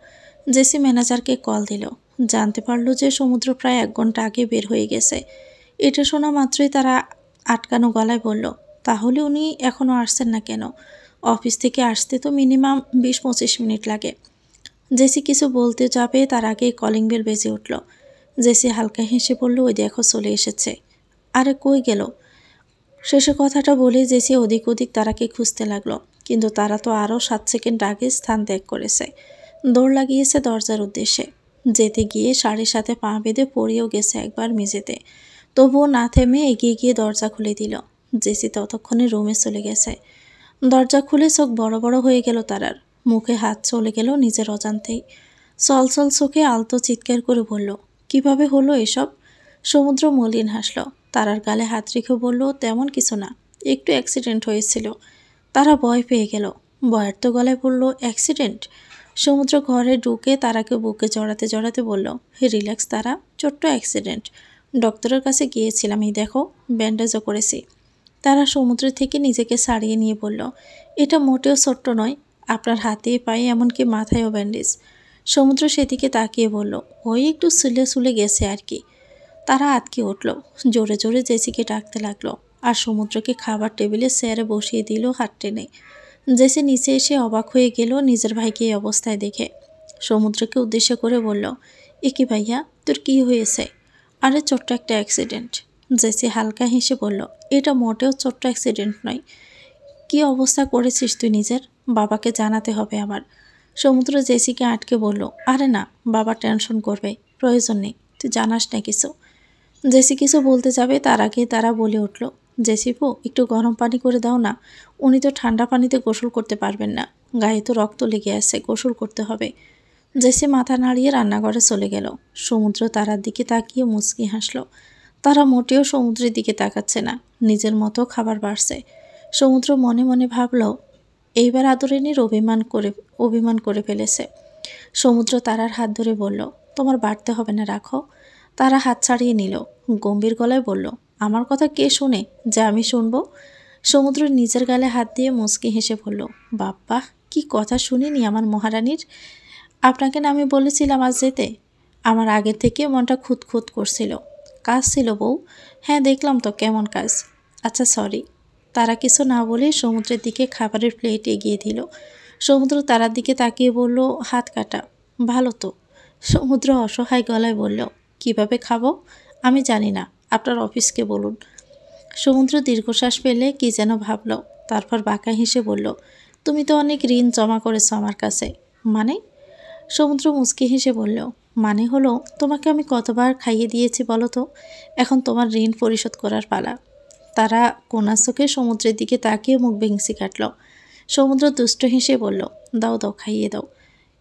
জেসি ম্যানেজারকে কল দিল, জানতে পারল যে সমুদ্র প্রায় 1 ঘন্টা আগে বের হয়ে গেছে। এটা শোনা মাত্রই তারা আটকানো গলায় বলল, তাহলে উনি এখনও আসছেন না কেন? অফিস থেকে আসতে তো মিনিমাম 20-25 মিনিট লাগে। জেসি কিছু বলতে যাবে তার আগেই কলিং বেল বেজে উঠল। জেসি হালকা হেসে বলল, ওই দেখো চলে এসেছে। আরে কই গেল? শেষে কথাটা বলে জেসি ওদিক ওদিক তারাকে খুঁজতে লাগলো, কিন্তু তারা তো আরও 7 সেকেন্ড আগে স্থান ত্যাগ করেছে। দৌড় লাগিয়েছে দরজার উদ্দেশ্যে। যেতে গিয়ে সাড়ে সাথে পা বেঁধে পড়েও গেছে একবার মেঝেতে, তবুও না থেমে এগিয়ে গিয়ে দরজা খুলে দিল। জেসি ততক্ষণে রুমে চলে গেছে। দরজা খুলে চোখ বড় বড় হয়ে গেল তারার, মুখে হাত চলে গেল নিজের অজান্তেই। চলচল চোখে আলতো চিৎকার করে বলল, কিভাবে হলো এসব? সমুদ্র মলিন হাসল, তারার গালে হাত রেখে বলল, তেমন কিছু না, একটু অ্যাক্সিডেন্ট হয়েছিল। তারা ভয় পেয়ে গেল, ভয়ের তো গলায় বলল, অ্যাক্সিডেন্ট? সমুদ্র ঘরে ঢুকে তারাকে বুকে জড়াতে জড়াতে বলল, হে রিল্যাক্স তারা, ছোট্ট অ্যাক্সিডেন্ট, ডক্টরের কাছে গিয়েছিলাম, এই দেখো ব্যান্ডেজও করেছি। তারা সমুদ্র থেকে নিজেকে ছাড়িয়ে নিয়ে বলল, এটা মোটেও ছোট্ট নয়, আপনার হাতে পায়ে এমনকি মাথায়ও ব্যান্ডেজ। সমুদ্র সেদিকে তাকিয়ে বলল, ওই একটু সুলে সুলে গেছে আর কি। তারা আটকে উঠল, জোরে জোরে জেসিকে ডাকতে লাগলো, আর সমুদ্রকে খাবার টেবিলে চেয়ারে বসিয়ে দিল হাত টেনে। জেসি নিচে এসে অবাক হয়ে গেল নিজের ভাইকে এই অবস্থায় দেখে। সমুদ্রকে উদ্দেশ্য করে বলল, এ কি ভাইয়া, তোর কি হয়েছে? আরে ছোট্ট একটা অ্যাক্সিডেন্ট। জেসি হালকা হেসে বলল, এটা মোটেও ছোট্ট অ্যাক্সিডেন্ট নয়। কি অবস্থা করেছিস তুই নিজের? বাবাকে জানাতে হবে আমার। সমুদ্র জেসিকে আটকে বলল, আরে না, বাবা টেনশন করবে, প্রয়োজন নেই, তুই জানাস না কিছু। জেসি কিছু বলতে যাবে তার আগে তারা বলে উঠল, জেসিপু একটু গরম পানি করে দাও না, উনি তো ঠান্ডা পানিতে গোসল করতে পারবেন না, গায়ে তো রক্ত লেগে আছে, গোসল করতে হবে। জেসি মাথা নাড়িয়ে রান্নাঘরে চলে গেল। সমুদ্র তারার দিকে তাকিয়ে মুচকি হাসল। তারা মোটেও সমুদ্রের দিকে তাকাচ্ছে না, নিজের মতো খাবার বাড়ছে। সমুদ্র মনে মনে ভাবল, এইবার আদরিনীর অভিমান করে ফেলেছে। সমুদ্র তারার হাত ধরে বলল, তোমার বাড়তে হবে না, রাখো। তারা হাত ছাড়িয়ে নিল, গম্ভীর গলায় বলল, আমার কথা কে শোনে যে আমি শুনবো? সমুদ্র নিজের গালে হাত দিয়ে মুচকি হেসে বলল, বাপ্পা, কি কথা শুনিনি আমার মহারানীর। আপনাকে না আমি বলেছিলাম আজ যেতে? আমার আগের থেকে মনটা খুঁতখুত করছিল। কাজ ছিল বউ। হ্যাঁ দেখলাম তো কেমন কাজ। আচ্ছা সরি। তারা কিছু না বলে সমুদ্রের দিকে খাবারের প্লেট এগিয়ে দিল। সমুদ্র তারার দিকে তাকিয়ে বলল, হাত কাটা। ভালো তো। সমুদ্র অসহায় গলায় বলল, কিভাবে খাবো? আমি জানি না, আপনার অফিসকে বলুন। সমুদ্র দীর্ঘশ্বাস ফেলে কি যেন ভাবল, তারপর বাঁকা হেসে বলল, তুমি তো অনেক ঋণ জমা করেছো আমার কাছে। মানে? সমুদ্র মুচকি হেসে বলল, মানে হলো তোমাকে আমি কতবার খাইয়ে দিয়েছি বলো তো, এখন তোমার ঋণ পরিশোধ করার পালা। তারা কোনা চোখে সমুদ্রের দিকে তাকিয়ে মুখ ভেঙচি কাটল। সমুদ্র দুষ্ট হেসে বলল, দাও দাও খাইয়ে দাও।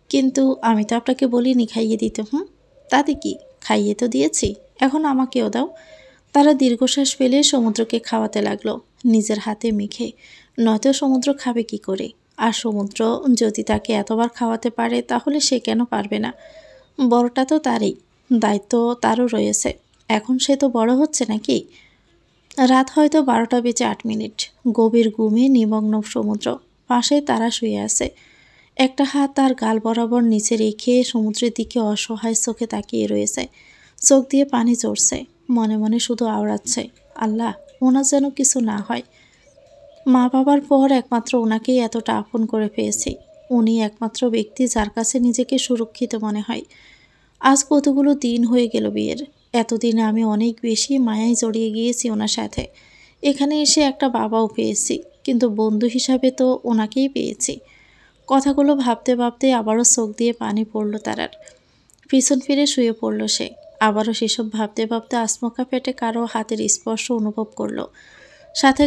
কিন্তু আমি তো আপনাকে বলিনি খাইয়ে দিতে। তাতে কি, খাইয়ে তো দিয়েছি, এখন আমাকেও দাও। তারা দীর্ঘশ্বাস ফেলে সমুদ্রকে খাওয়াতে লাগলো, নিজের হাতে মেখে। নয়তো সমুদ্র খাবে কি করে? আর সমুদ্র যদি তাকে এতবার খাওয়াতে পারে তাহলে সে কেন পারবে না? বড়টা তো তারই, দায়িত্ব তারও রয়েছে। এখন সে তো বড় হচ্ছে নাকি? রাত হয়তো 12:08। গভীর ঘুমে নিমগ্ন সমুদ্র। পাশে তারা শুয়ে আছে। একটা হাত তার গাল বরাবর নিচে রেখে সমুদ্রের দিকে অসহায় চোখে তাকিয়ে রয়েছে। চোখ দিয়ে পানি চড়ছে, মনে মনে শুধু আওড়াচ্ছে, আল্লাহ ওনার যেন কিছু না হয়। মা বাবার পর একমাত্র ওনাকেই এতটা আপন করে পেয়েছি। উনি একমাত্র ব্যক্তি যার কাছে নিজেকে সুরক্ষিত মনে হয়। আজ কতগুলো দিন হয়ে গেল বিয়ের। এতদিনে আমি অনেক বেশি মায়ায় জড়িয়ে গিয়েছি ওনার সাথে। এখানে এসে একটা বাবাও পেয়েছি, কিন্তু বন্ধু হিসাবে তো ওনাকেই পেয়েছি। কথাগুলো ভাবতে ভাবতে আবারও চোখ দিয়ে পানি পড়ল তারার। পিছন ফিরে শুয়ে পড়ল সে। আবারও সেসব ভাবতে ভাবতে আচমকা পেটে কারো হাতের স্পর্শ অনুভব করল। সাথে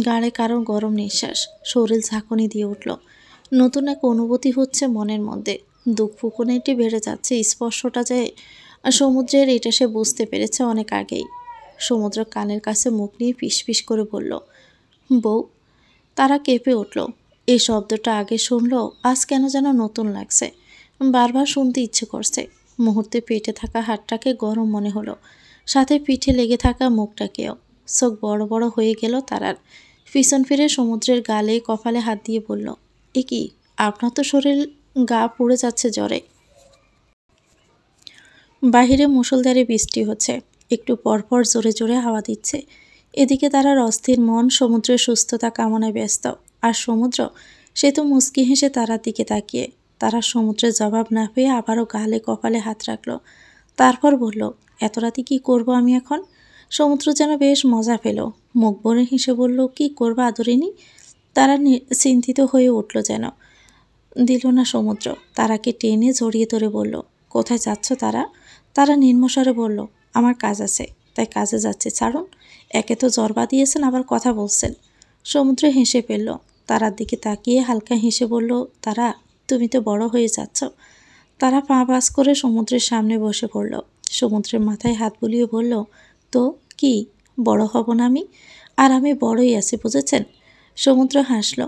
গাড়ে কারো গরম নিঃশ্বাস। শরীর ঝাঁকুনি দিয়ে উঠল। নতুন এক অনুভূতি হচ্ছে মনের মধ্যে। দুঃখ ফুকুনিটি বেড়ে যাচ্ছে। স্পর্শটা যে সমুদ্রের, এটা সে বুঝতে পেরেছে অনেক আগেই। সমুদ্র কানের কাছে মুখ নিয়ে ফিসফিস করে বলল, বউ। তারা কেঁপে উঠল। এই শব্দটা আগে শুনলো, আজ কেন যেন নতুন লাগছে। বারবার শুনতে ইচ্ছে করছে। মুহূর্তে পেটে থাকা হাতটাকে গরম মনে হলো, সাথে পিঠে লেগে থাকা মুখটাকেও। চোখ বড় বড় হয়ে গেল তারার। পিছন ফিরে সমুদ্রের গালে কপালে হাত দিয়ে বলল, এ কি, আপনার তো শরীর গা পুড়ে যাচ্ছে জ্বরে। বাহিরে মুষলধারে বৃষ্টি হচ্ছে, একটু পরপর জোরে জোরে হাওয়া দিচ্ছে। এদিকে তারার অস্থির মন সমুদ্রের সুস্থতা কামনায় ব্যস্ত। আর সমুদ্র, সে তো মুচকি হেসে তারার দিকে তাকিয়ে। তারা সমুদ্রের জবাব না পেয়ে আবারও গালে কপালে হাত রাখল। তারপর বলল, এত রাতে কি করব আমি এখন? সমুদ্র যেন বেশ মজা পেল। মুখ ভরে হেসে বলল, কি করবা আদরিনী? তারা চিন্তিত হয়ে উঠল যেন। দিল না সমুদ্র। তারাকে টেনে জড়িয়ে ধরে বলল, কোথায় যাচ্ছ তারা? তারা নিম্নস্বরে বলল, আমার কাজ আছে, তাই কাজে যাচ্ছে, ছাড়ুন। একে তো জ্বর বাঁধিয়েছেন, আবার কথা বলছেন। সমুদ্র হেসে ফেলল। তারার দিকে তাকিয়ে হালকা হেসে বলল, তারা, তুমি তো বড় হয়ে যাচ্ছ। তারা পা বাস করে সমুদ্রের সামনে বসে পড়ল। সমুদ্রের মাথায় হাত বুলিয়ে বলল, তো কি, বড় হব না আমি? আর আমি বড়ই আছি, বুঝেছেন? সমুদ্র হাসল,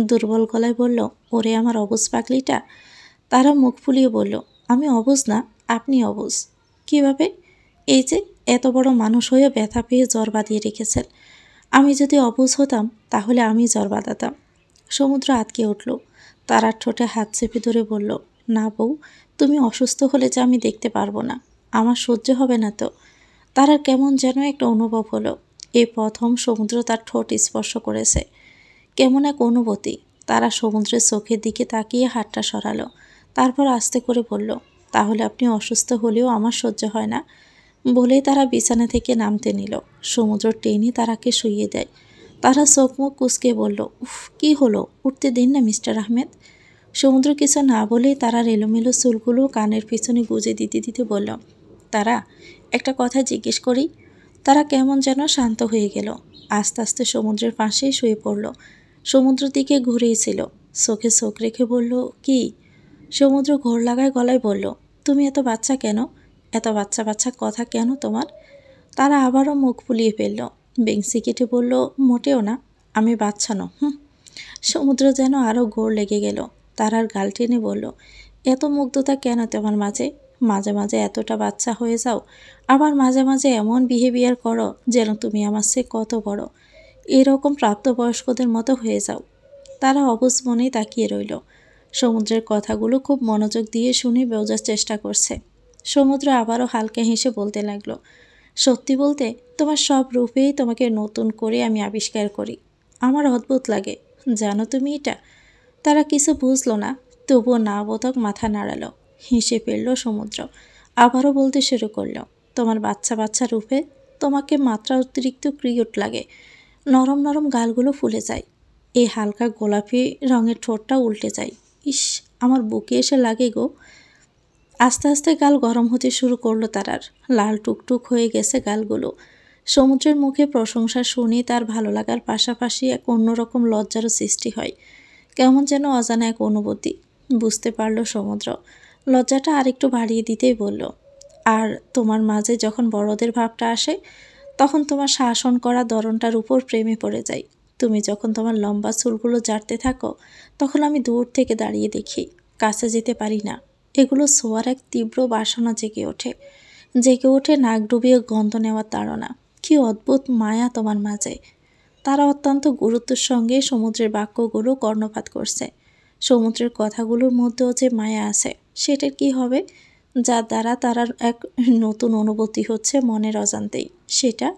দুর্বল গলায় বলল, ওরে আমার অবুঝ পাগলিটা। তারা মুখ ফুলিয়ে বলল, আমি অবুঝ না, আপনি অবুঝ। কিভাবে? এই যে এত বড় মানুষ হয়ে ব্যথা পেয়ে জ্বর বাঁধিয়ে রেখেছেন। আমি যদি অবুঝ হতাম তাহলে আমি জ্বর বাঁধাতাম। সমুদ্র আটকে উঠল। তারার ঠোঁটে হাত চেপে ধরে বলল, না বউ, তুমি অসুস্থ হলে যে আমি দেখতে পারবো না, আমার সহ্য হবে না তো। তারার কেমন যেন একটা অনুভব হলো। এই প্রথম সমুদ্র তার ঠোঁট স্পর্শ করেছে। কেমন এক অনুভূতি। তারা সমুদ্রের চোখের দিকে তাকিয়ে হাতটা সরালো। তারপর আস্তে করে বলল, তাহলে আপনি অসুস্থ হলেও আমার সহ্য হয় না। বলেই তারা বিছানা থেকে নামতে নিল। সমুদ্র টেনে তারাকে শুইয়ে দেয়। তারা চোখ মুখ কুঁচকে বলল, উফ, কি হলো, উঠতে দিন না মিস্টার আহমেদ। সমুদ্র কিছু না বলেই তারা এলোমেলো চুলগুলো কানের পিছনে গুজে দিতে দিতে বলল, তারা, একটা কথা জিজ্ঞেস করি। তারা কেমন যেন শান্ত হয়ে গেল। আস্তে আস্তে সমুদ্রের পাশেই শুয়ে পড়ল। সমুদ্রের দিকে ঘুরেছিল, চোখে চোখ রেখে বলল, কি? সমুদ্র ঘোর লাগায় গলায় বলল, তুমি এত বাচ্চা কেন? এত বাচ্চা বাচ্চা কথা কেন তোমার? তারা আবারও মুখ ফুলিয়ে ফেলল। বেংসি কেটে বলল, মোটেও না, আমি বাচ্চা ন। সমুদ্র যেন আরও ঘোর লেগে গেল। তারার গাল টেনে বলল, এত মুগ্ধতা কেন তোমার মাঝে? মাঝে মাঝে এতটা বাচ্চা হয়ে যাও, আবার মাঝে মাঝে এমন বিহেভিয়ার করো যেন তুমি আমার চেয়ে কত বড়। এরকম প্রাপ্তবয়স্কদের মতো হয়ে যাও। তারা অবুঝ মনেই তাকিয়ে রইল। সমুদ্রের কথাগুলো খুব মনোযোগ দিয়ে শুনে বোঝার চেষ্টা করছে। সমুদ্র আবারও হালকা হেসে বলতে লাগলো, সত্যি বলতে তোমার সব রূপেই তোমাকে নতুন করে আমি আবিষ্কার করি। আমার অদ্ভুত লাগে, জানো তুমি এটা? তারা কিছু বুঝলো না, তবুও না বোধক মাথা নাড়ালো। হেসে ফেলল সমুদ্র। আবারও বলতে শুরু করলো, তোমার বাচ্চা বাচ্চা রূপে তোমাকে মাত্রা অতিরিক্ত কিউট লাগে। নরম নরম গালগুলো ফুলে যায়, এই হালকা গোলাপি রঙের ঠোঁটটা উল্টে যায়। ইস, আমার বুকে এসে লাগে গো। আস্তে আস্তে গাল গরম হতে শুরু করলো তারার, লাল টুকটুক হয়ে গেছে গালগুলো। সমুদ্রের মুখে প্রশংসা শুনে তার ভালো লাগার পাশাপাশি এক অন্যরকম লজ্জারও সৃষ্টি হয়। কেমন যেন অজানা এক অনুভূতি বুঝতে পারল সমুদ্র। লজ্জাটা আরেকটু বাড়িয়ে দিতেই বলল, আর তোমার মাঝে যখন বড়দের ভাবটা আসে, তখন তোমার শাসন করা ধরনটার উপর প্রেমে পড়ে যাই। তুমি যখন তোমার লম্বা চুলগুলো ঝাড়তে থাকো, তখন আমি দূর থেকে দাঁড়িয়ে দেখি, কাছে যেতে পারি না। এগুলো ছোঁয়ার এক তীব্র বাসনা জেগে ওঠে নাক ডুবিয়ে গন্ধ নেওয়ার তাড়না। কি অদ্ভুত মায়া তোমার মাঝে। তারা অত্যন্ত গুরুত্বের সঙ্গে সমুদ্রের বাক্যগুলো কর্ণপাত করছে। সমুদ্রের কথাগুলোর মধ্যেও যে মায়া আছে, সেটার কি হবে? যার দ্বারা তারার এক নতুন অনুভূতি হচ্ছে মনের অজান্তেই। সেটা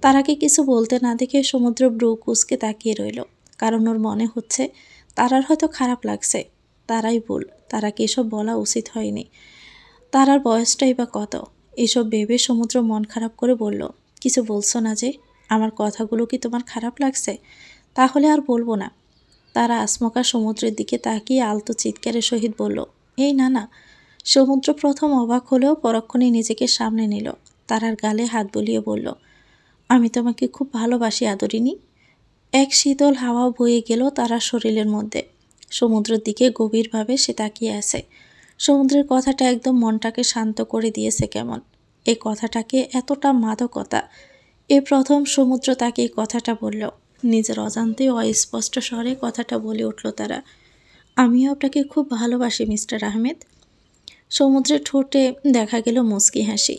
তারাকে কিছু বলতে না দেখে সমুদ্র ব্রু কুঁচকে তাকিয়ে রইল। কারণ ওর মনে হচ্ছে তারার হয়তো খারাপ লাগছে। তারাই ভুল, তারাকে এসব বলা উচিত হয়নি। তারার বয়সটাই বা কত? এসব ভেবে সমুদ্র মন খারাপ করে বলল, কিছু বলছো না যে? আমার কথাগুলো কি তোমার খারাপ লাগছে? তাহলে আর বলবো না। তারা আচমকা সমুদ্রের দিকে তাকিয়ে আলতো চিৎকারের সহিত বলল, এই না না। সমুদ্র প্রথম অবাক হলেও পরক্ষণে নিজেকে সামনে নিল। তারার গালে হাত বুলিয়ে বলল, আমি তোমাকে খুব ভালোবাসি আদরিনী। এক শীতল হাওয়া বয়ে গেল তারার শরীরের মধ্যে। সমুদ্রের দিকে গভীরভাবে সে তাকিয়ে আছে। সমুদ্রের কথাটা একদম মনটাকে শান্ত করে দিয়েছে কেমন। এই কথাটাকে এতটা মাদকতা। এই প্রথম সমুদ্র তাকে এই কথাটা বলল। নিজের অজান্তে অস্পষ্ট স্বরে কথাটা বলে উঠল তারা, আমিও আপনাকে খুব ভালোবাসি মিস্টার আহমেদ। সমুদ্রের ঠোঁটে দেখা গেল মুচকি হাসি।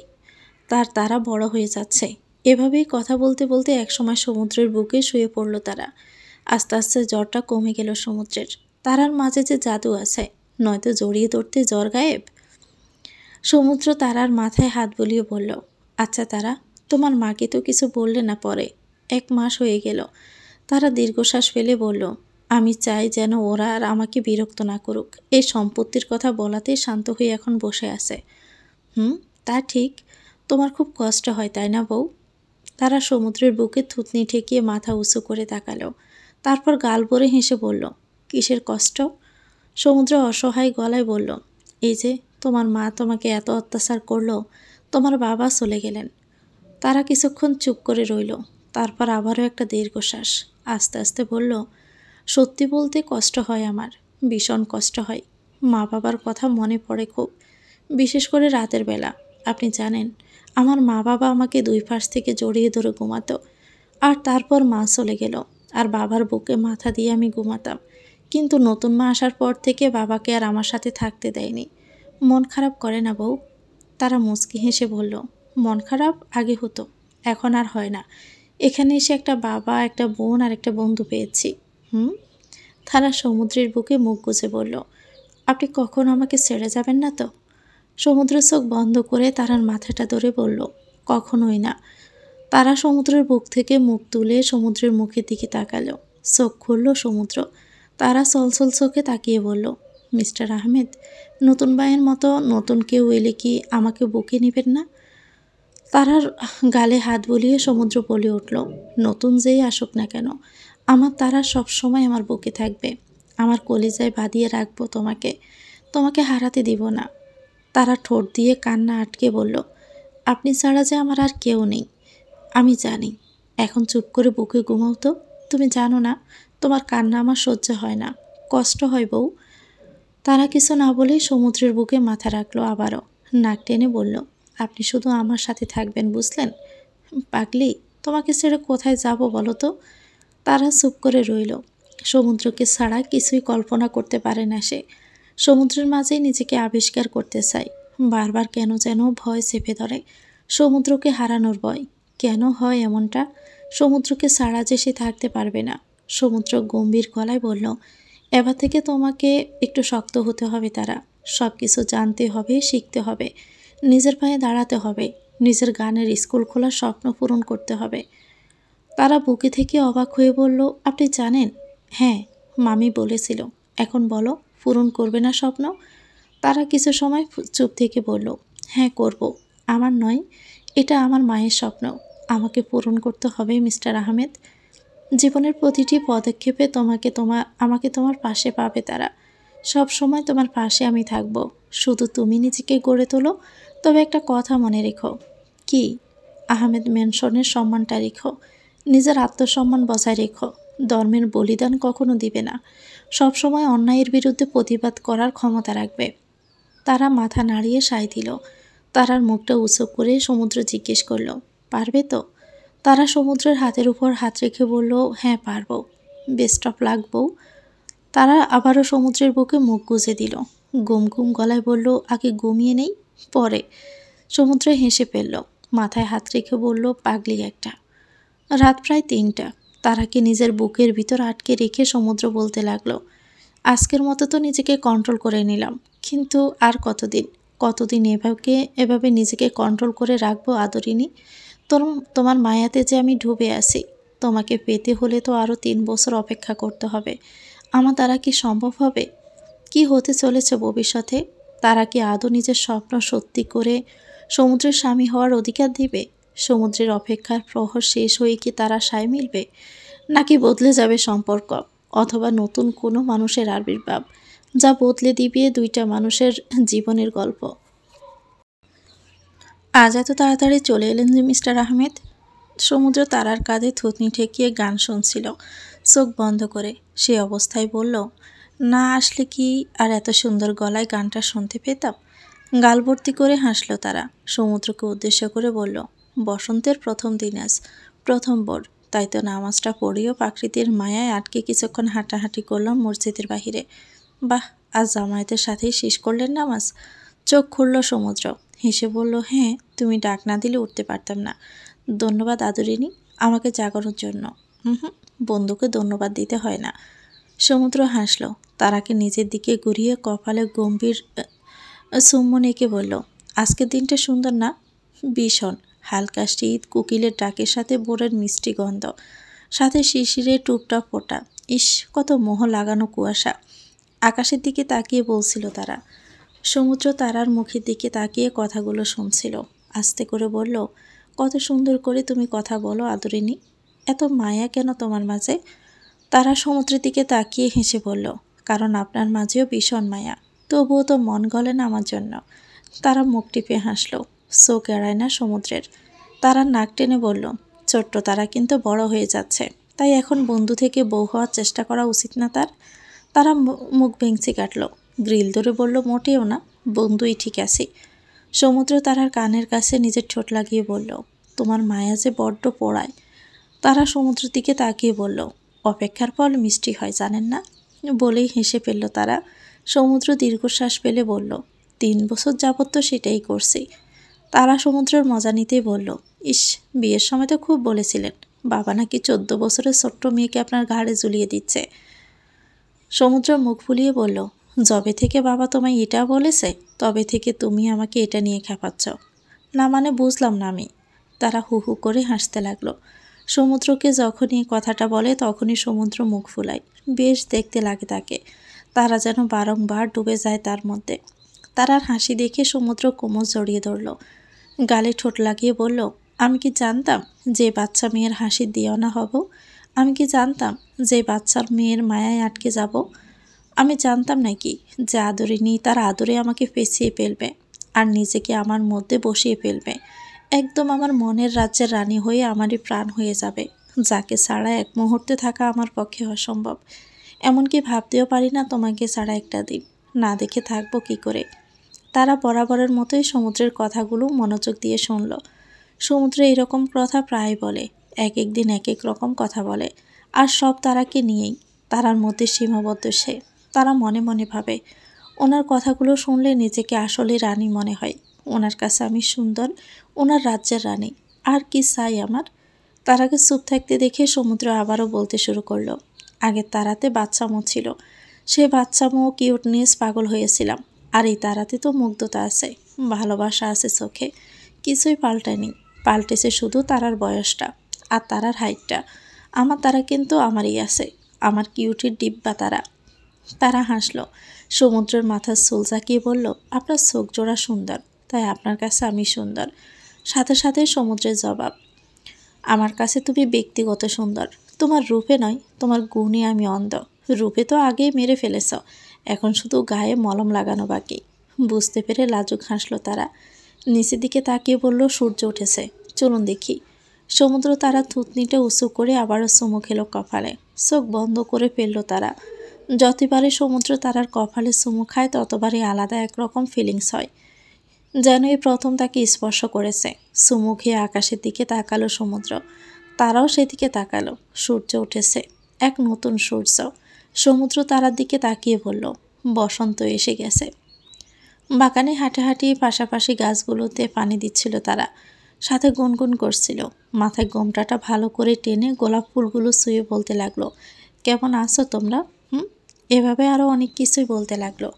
তারা বড় হয়ে যাচ্ছে। এভাবেই কথা বলতে বলতে একসময় সমুদ্রের বুকে শুয়ে পড়ল তারা। আস্তে আস্তে জ্বরটা কমে গেল সমুদ্রের। তারার মাঝে যে জাদু আছে, নয়তো জড়িয়ে ধরতে জ্বর গায়েব। সমুদ্র তারার মাথায় হাত বুলিয়ে বলল, আচ্ছা তারা, তোমার মাকে তো কিছু বললে না পরে? 1 মাস হয়ে গেল। তারা দীর্ঘশ্বাস ফেলে বলল, আমি চাই যেন ওরা আর আমাকে বিরক্ত না করুক। এই সম্পত্তির কথা বলাতেই শান্ত হয়ে এখন বসে আছে। তা ঠিক। তোমার খুব কষ্ট হয় তাই না বউ? তারা সমুদ্রের বুকে থুতনি ঠেকিয়ে মাথা উঁচু করে তাকালো। তারপর গাল ভরে হেসে বলল, কিসের কষ্ট? সমুদ্র অসহায় গলায় বলল, এই যে তোমার মা তোমাকে এত অত্যাচার করলো, তোমার বাবা চলে গেলেন। তারা কিছুক্ষণ চুপ করে রইল। তারপর আবারও একটা দীর্ঘশ্বাস। আস্তে আস্তে বলল, সত্যি বলতে কষ্ট হয় আমার, ভীষণ কষ্ট হয়। মা বাবার কথা মনে পড়ে খুব, বিশেষ করে রাতের বেলা। আপনি জানেন, আমার মা বাবা আমাকে 2 পাশ থেকে জড়িয়ে ধরে ঘুমাতো। আর তারপর মা চলে গেল, আর বাবার বুকে মাথা দিয়ে আমি ঘুমাতাম। কিন্তু নতুন মা আসার পর থেকে বাবাকে আর আমার সাথে থাকতে দেয়নি। মন খারাপ করে না বউ? তারা মুচকি হেসে বলল, মন খারাপ আগে হতো, এখন আর হয় না। এখানে এসে একটা বাবা, একটা বোন আর একটা বন্ধু পেয়েছি। তারা সমুদ্রের বুকে মুখ গুজে বলল, আপনি কখনো আমাকে ছেড়ে যাবেন না তো? সমুদ্র চোখ বন্ধ করে তারার মাথাটা ধরে বলল, কখনোই না। তারা সমুদ্রের বুক থেকে মুখ তুলে সমুদ্রের মুখের দিকে তাকালো। চোখ খুলল সমুদ্র। তারা ছলছল চোখে তাকিয়ে বলল, মিস্টার আহমেদ, নতুন ভাইয়ের মতো নতুন কেউ এলে কি আমাকে বুকে নেবেন না? তারার গালে হাত বুলিয়ে সমুদ্র বলে উঠল, নতুন যেই আসুক না কেন, আমার তারা সবসময় আমার বুকে থাকবে। আমার কলিজায় বাঁধিয়ে রাখবো তোমাকে, তোমাকে হারাতে দিব না। তারা ঠোঁট দিয়ে কান্না আটকে বলল, আপনি ছাড়া যে আমার আর কেউ নেই। আমি জানি। এখন চুপ করে বুকে ঘুমাও তো। তুমি জানো না, তোমার কান্না আমার সহ্য হয় না, কষ্ট হয় বউ। তারা কিছু না বলেই সমুদ্রের বুকে মাথা রাখলো আবারও। নাক টেনে বলল, আপনি শুধু আমার সাথে থাকবেন, বুঝলেন? পাগলি, তোমাকে ছেড়ে কোথায় যাব বলো তো? তারা চুপ করে রইল। সমুদ্রকে ছাড়া কিছুই কল্পনা করতে পারে না সে। সমুদ্রের মাঝেই নিজেকে আবিষ্কার করতে চায়। বারবার কেন যেন ভয় চেপে ধরে। সমুদ্রকে হারানোর ভয়। কেন হয় এমনটা? সমুদ্রকে ছাড়া যে সে থাকতে পারবে না। সমুদ্র গম্ভীর গলায় বলল, এবার থেকে তোমাকে একটু শক্ত হতে হবে তারা। সব কিছু জানতে হবে, শিখতে হবে, নিজের পায়ে দাঁড়াতে হবে, নিজের গানের স্কুল খোলার স্বপ্ন পূরণ করতে হবে। তারা বুকে থেকে অবাক হয়ে বলল, আপনি জানেন? হ্যাঁ, মামি বলেছিল। এখন বলো, পূরণ করবে না স্বপ্ন? তারা কিছু সময় চুপ থেকে বলল, হ্যাঁ করব। আমার নয়, এটা আমার মায়ের স্বপ্ন। আমাকে পূরণ করতে হবে মিস্টার আহমেদ। জীবনের প্রতিটি পদক্ষেপে আমাকে তোমার পাশে পাবে তারা। সব সময় তোমার পাশে আমি থাকব। শুধু তুমি নিজেকে গড়ে তোলো। তবে একটা কথা মনে রেখো। কি? আহমেদ ম্যানশনের সম্মানটা রেখো। নিজের আত্মসম্মান বজায় রেখো। ধর্মের বলিদান কখনো দিবে না। সব সময় অন্যায়ের বিরুদ্ধে প্রতিবাদ করার ক্ষমতা রাখবে। তারা মাথা নাড়িয়ে সায় দিল। তারার মুখটা উঁচু করে সমুদ্র জিজ্ঞেস করল, পারবে তো? তারা সমুদ্রের হাতের উপর হাত রেখে বলল, হ্যাঁ পারবো। বেস্ট অফ লাক বউ। তারা আবারও সমুদ্রের বুকে মুখ গুজে দিল। গুম গুম গলায় বলল, আগে ঘুমিয়ে নেই, পরে। সমুদ্র হেসে ফেলল, মাথায় হাত রেখে বলল, পাগলি একটা। রাত প্রায় ৩টা। তারাকে নিজের বুকের ভিতর আটকে রেখে সমুদ্র বলতে লাগলো, আজকের মতো তো নিজেকে কন্ট্রোল করে নিলাম, কিন্তু আর কতদিন এভাবে নিজেকে কন্ট্রোল করে রাখবো আদরিনী? তোমার মায়াতে যে আমি ডুবে আছি। তোমাকে পেতে হলে তো আরও ৩ বছর অপেক্ষা করতে হবে। আমার দ্বারা কি সম্ভব হবে? কি হতে চলেছে ভবিষ্যতে? তারা কি আদৌ নিজের স্বপ্ন সত্যি করে সমুদ্রের স্বামী হওয়ার অধিকার দিবে? সমুদ্রের অপেক্ষার প্রহর শেষ হয়ে কি তারা সায় মিলবে, নাকি বদলে যাবে সম্পর্ক? অথবা নতুন কোনো মানুষের আবির্ভাব, যা বদলে দিবে দুইটা মানুষের জীবনের গল্প। আজ এত তাড়াতাড়ি চলে এলেন যে মিস্টার আহমেদ? সমুদ্র তারার কাঁধে থুতনি ঠেকিয়ে গান শুনছিল চোখ বন্ধ করে। সে অবস্থায় বলল, না আসলে কি আর এত সুন্দর গলায় গানটা শুনতে পেতাম? গাল ভর্তি করে হাসল তারা। সমুদ্রকে উদ্দেশ্য করে বলল, বসন্তের প্রথম দিন আজ, প্রথম ভোর। তাই তো নামাজটা পড়িও প্রাকৃতির মায়ায় আটকে কিছুক্ষণ হাঁটাহাঁটি করলাম মসজিদের বাহিরে। বাহ, আজ জামায়াতের সাথেই শেষ করলেন নামাজ? চোখ খুলল সমুদ্র, হেসে বলল, হ্যাঁ, তুমি ডাক না দিলে উঠতে পারতাম না। ধন্যবাদ আদরিনী, আমাকে জাগানোর জন্য। হুম, বন্ধুকে ধন্যবাদ দিতে হয় না। সমুদ্র হাসল, তারাকে নিজের দিকে ঘুরিয়ে কপালে গম্ভীর চুম্বন এঁকে বলল, আজকের দিনটা সুন্দর না? ভীষণ। হালকা শীত, কোকিলের ডাকের সাথে ভোরের মিষ্টি গন্ধ, সাথে শিশিরে টুপটা ফোটা। ইস, কত মোহ লাগানো কুয়াশা। আকাশের দিকে তাকিয়ে বলছিল তারা। সমুদ্র তারার মুখের দিকে তাকিয়ে কথাগুলো শুনছিল। আস্তে করে বলল, কত সুন্দর করে তুমি কথা বলো আদরিনী। এত মায়া কেন তোমার মাঝে? তারা সমুদ্রের দিকে তাকিয়ে হেসে বলল, কারণ আপনার মাঝেও ভীষণ মায়া, তবুও তো মন গলে না আমার জন্য। তারা মুখ টিপে হাসল, চোখ এড়ায় না সমুদ্রের। তারা নাক টেনে বলল, ছোট্ট তারা কিন্তু বড় হয়ে যাচ্ছে, তাই এখন বন্ধু থেকে বউ হওয়ার চেষ্টা করা উচিত না তার? তারা মুখ ভেঙচি কাটল, গ্রিল ধরে বলল, মোটেও না, বন্ধুই ঠিক আছে। সমুদ্র তারার কানের কাছে নিজের ঠোঁট লাগিয়ে বলল, তোমার মায়া যে বড্ড পোড়ায়। তারা সমুদ্রের দিকে তাকিয়ে বলল, অপেক্ষার ফল মিষ্টি হয় জানেন না? বলেই হেসে ফেলল তারা। সমুদ্র দীর্ঘশ্বাস ফেলে বলল, 3 বছর যাবৎ তো সেটাই করছি। তারা সমুদ্রের মজা নিতেই বলল, ইস, বিয়ের সময় তো খুব বলেছিলেন বাবা নাকি 14 বছরের ছোট্ট মেয়েকে আপনার ঘাড়ে ঝুলিয়ে দিচ্ছে। সমুদ্র মুখ ফুলিয়ে বলল, যবে থেকে বাবা তোমায় এটা বলেছে, তবে থেকে তুমি আমাকে এটা নিয়ে খেপাচ্ছ। না মানে বুঝলাম না আমি। তারা হু হু করে হাসতে লাগলো। সমুদ্রকে যখনই কথাটা বলে তখনই সমুদ্র মুখ ফুলায়। বেশ দেখতে লাগে তাকে। তারা যেন বারংবার ডুবে যায় তার মধ্যে। তারার হাসি দেখে সমুদ্র কোমর জড়িয়ে ধরল, গালে ঠোঁট লাগিয়ে বলল, আমি কি জানতাম যে বাচ্চা মেয়ের হাসি দিওয়ানা হব? আমি কি জানতাম যে বাচ্চার মেয়ের মায়ায় আটকে যাব? আমি জানতাম নাকি যে আদরিনী তার আদরে আমাকে পেঁচিয়ে ফেলবে আর নিজেকে আমার মধ্যে বসিয়ে ফেলবে, একদম আমার মনের রাজ্যের রানী হয়ে আমারই প্রাণ হয়ে যাবে, যাকে ছাড়া এক মুহূর্তে থাকা আমার পক্ষে অসম্ভব। এমনকি ভাবতেও পারি না তোমাকে ছাড়া একটা দিন না দেখে থাকবো কি করে। তারা বরাবরের মতোই সমুদ্রের কথাগুলো মনোযোগ দিয়ে শুনল। সমুদ্র এরকম কথা প্রায় বলে, এক এক দিন এক এক রকম কথা বলে, আর সব তারাকে নিয়েই। তারার মধ্যে সীমাবদ্ধ সে। তারা মনে মনে ভাবে, ওনার কথাগুলো শুনলে নিজেকে আসলে রানী মনে হয়। ওনার কাছে আমি সুন্দর, ওনার রাজ্যের রানী। আর কি চাই আমার? তারাকে চুপ থাকতে দেখে সমুদ্র আবারও বলতে শুরু করলো, আগে তারাতে বাচ্চামো ছিল, সে বাচ্চামো কিউটনেস পাগল হয়েছিলাম। আর এই তারাতে তো মুগ্ধতা আছে, ভালোবাসা আছে চোখে, কিছুই পাল্টায়নি। পাল্টেছে শুধু তারার বয়সটা আর তারার হাইটটা। আমার তারা কিন্তু আমারই আছে, আমার কিউটির ডিব্বা তারা। তারা হাসলো। সমুদ্রের মাথার চুল চাকিয়ে বলল, আপনার চোখ জোড়া সুন্দর, তাই আপনার কাছে আমি সুন্দর। সাথে সাথে সমুদ্রের জবাব, আমার কাছে তুমি ব্যক্তিগত সুন্দর, তোমার রূপে নয়, তোমার গুণে আমি অন্ধ। রূপে তো আগেই মেরে ফেলেছ, এখন শুধু গায়ে মলম লাগানো বাকি। বুঝতে পেরে লাজুক হাসলো তারা। নিচের দিকে তাকিয়ে বলল, সূর্য উঠেছে, চলুন দেখি। সমুদ্র তারা থুতনিটা উঁচু করে আবারও চুমু খেলো কপালে। চোখ বন্ধ করে ফেলল তারা। যতবারে সমুদ্র তারার কপালে চুমু খায় ততবারই আলাদা একরকম ফিলিংস হয়, যেন এই প্রথম তাকে স্পর্শ করেছে। চুমু খেয়ে আকাশের দিকে তাকালো সমুদ্র, তারাও সেদিকে তাকালো। সূর্য উঠেছে, এক নতুন সূর্য। সমুদ্র তারার দিকে তাকিয়ে বলল, বসন্ত এসে গেছে। বাগানে হাঁটাহাঁটি পাশাপাশি গাছগুলোতে পানি দিচ্ছিল তারা, সাথে গুনগুন করছিল। মাথায় গোমটাটা ভালো করে টেনে গোলাপ ফুলগুলো ছুঁয়ে বলতে লাগলো, কেমন আছো তোমরা? এভাবে আরও অনেক কিছুই বলতে লাগলো,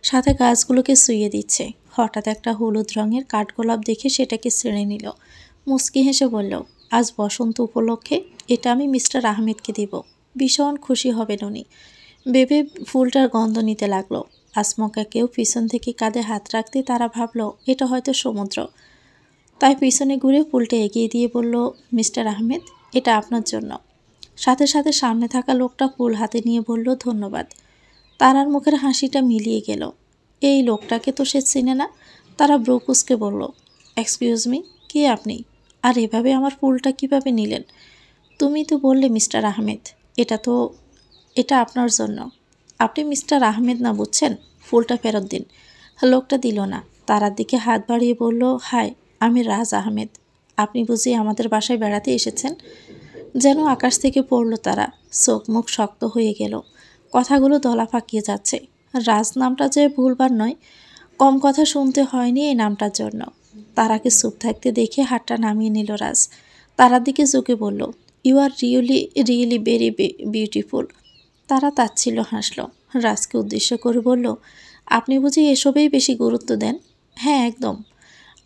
সাথে গাছগুলোকে ছুঁয়ে দিচ্ছে। হঠাৎ একটা হলুদ রঙের কাঠগোলাপ দেখে সেটাকে ছিঁড়ে নিল। মুচকি হেসে বলল, আজ বসন্ত উপলক্ষে এটা আমি মিস্টার আহমেদকে দিব, ভীষণ খুশি হবেন উনি। ভেবে ফুলটার গন্ধ নিতে লাগলো। আসমকাকেও পিছন থেকে কাঁধে হাত রাখতে তারা ভাবলো এটা হয়তো সমুদ্র, তাই পিছনে ঘুরে ফুলটা এগিয়ে দিয়ে বলল, মিস্টার আহমেদ, এটা আপনার জন্য। সাথে সাথে সামনে থাকা লোকটা ফুল হাতে নিয়ে বলল, ধন্যবাদ। তারার মুখের হাসিটা মিলিয়ে গেল, এই লোকটাকে তো সে চিনে না। তারা ব্রুকুসকে বলল, এক্সকিউজ মি, কে আপনি? আর এভাবে আমার ফুলটা কিভাবে নিলেন? তুমি তো বললে মিস্টার আহমেদ, এটা আপনার জন্য। আপনি মিস্টার আহমেদ না, বুঝছেন? ফুলটা ফেরত দিন। লোকটা দিল না, তারার দিকে হাত বাড়িয়ে বলল, হাই, আমি রাজ আহমেদ। আপনি বুঝি আমাদের বাসায় বেড়াতে এসেছেন? যেন আকাশ থেকে পড়ল তারা, চোখ মুখ শক্ত হয়ে গেল, কথাগুলো দলা পাকিয়ে যাচ্ছে। রাজ নামটা যে ভুলবার নয়, কম কথা শুনতে হয়নি এই নামটার জন্য। তারাকে চুপ থাকতে দেখে হাতটা নামিয়ে নিল রাজ। তারার দিকে চোখে বলল, you are really really very beautiful. তারা তাচ্ছিল্য হাসল। রাজকে উদ্দেশ্য করে বলল, আপনি বুঝি এসবেই বেশি গুরুত্ব দেন? হ্যাঁ, একদম।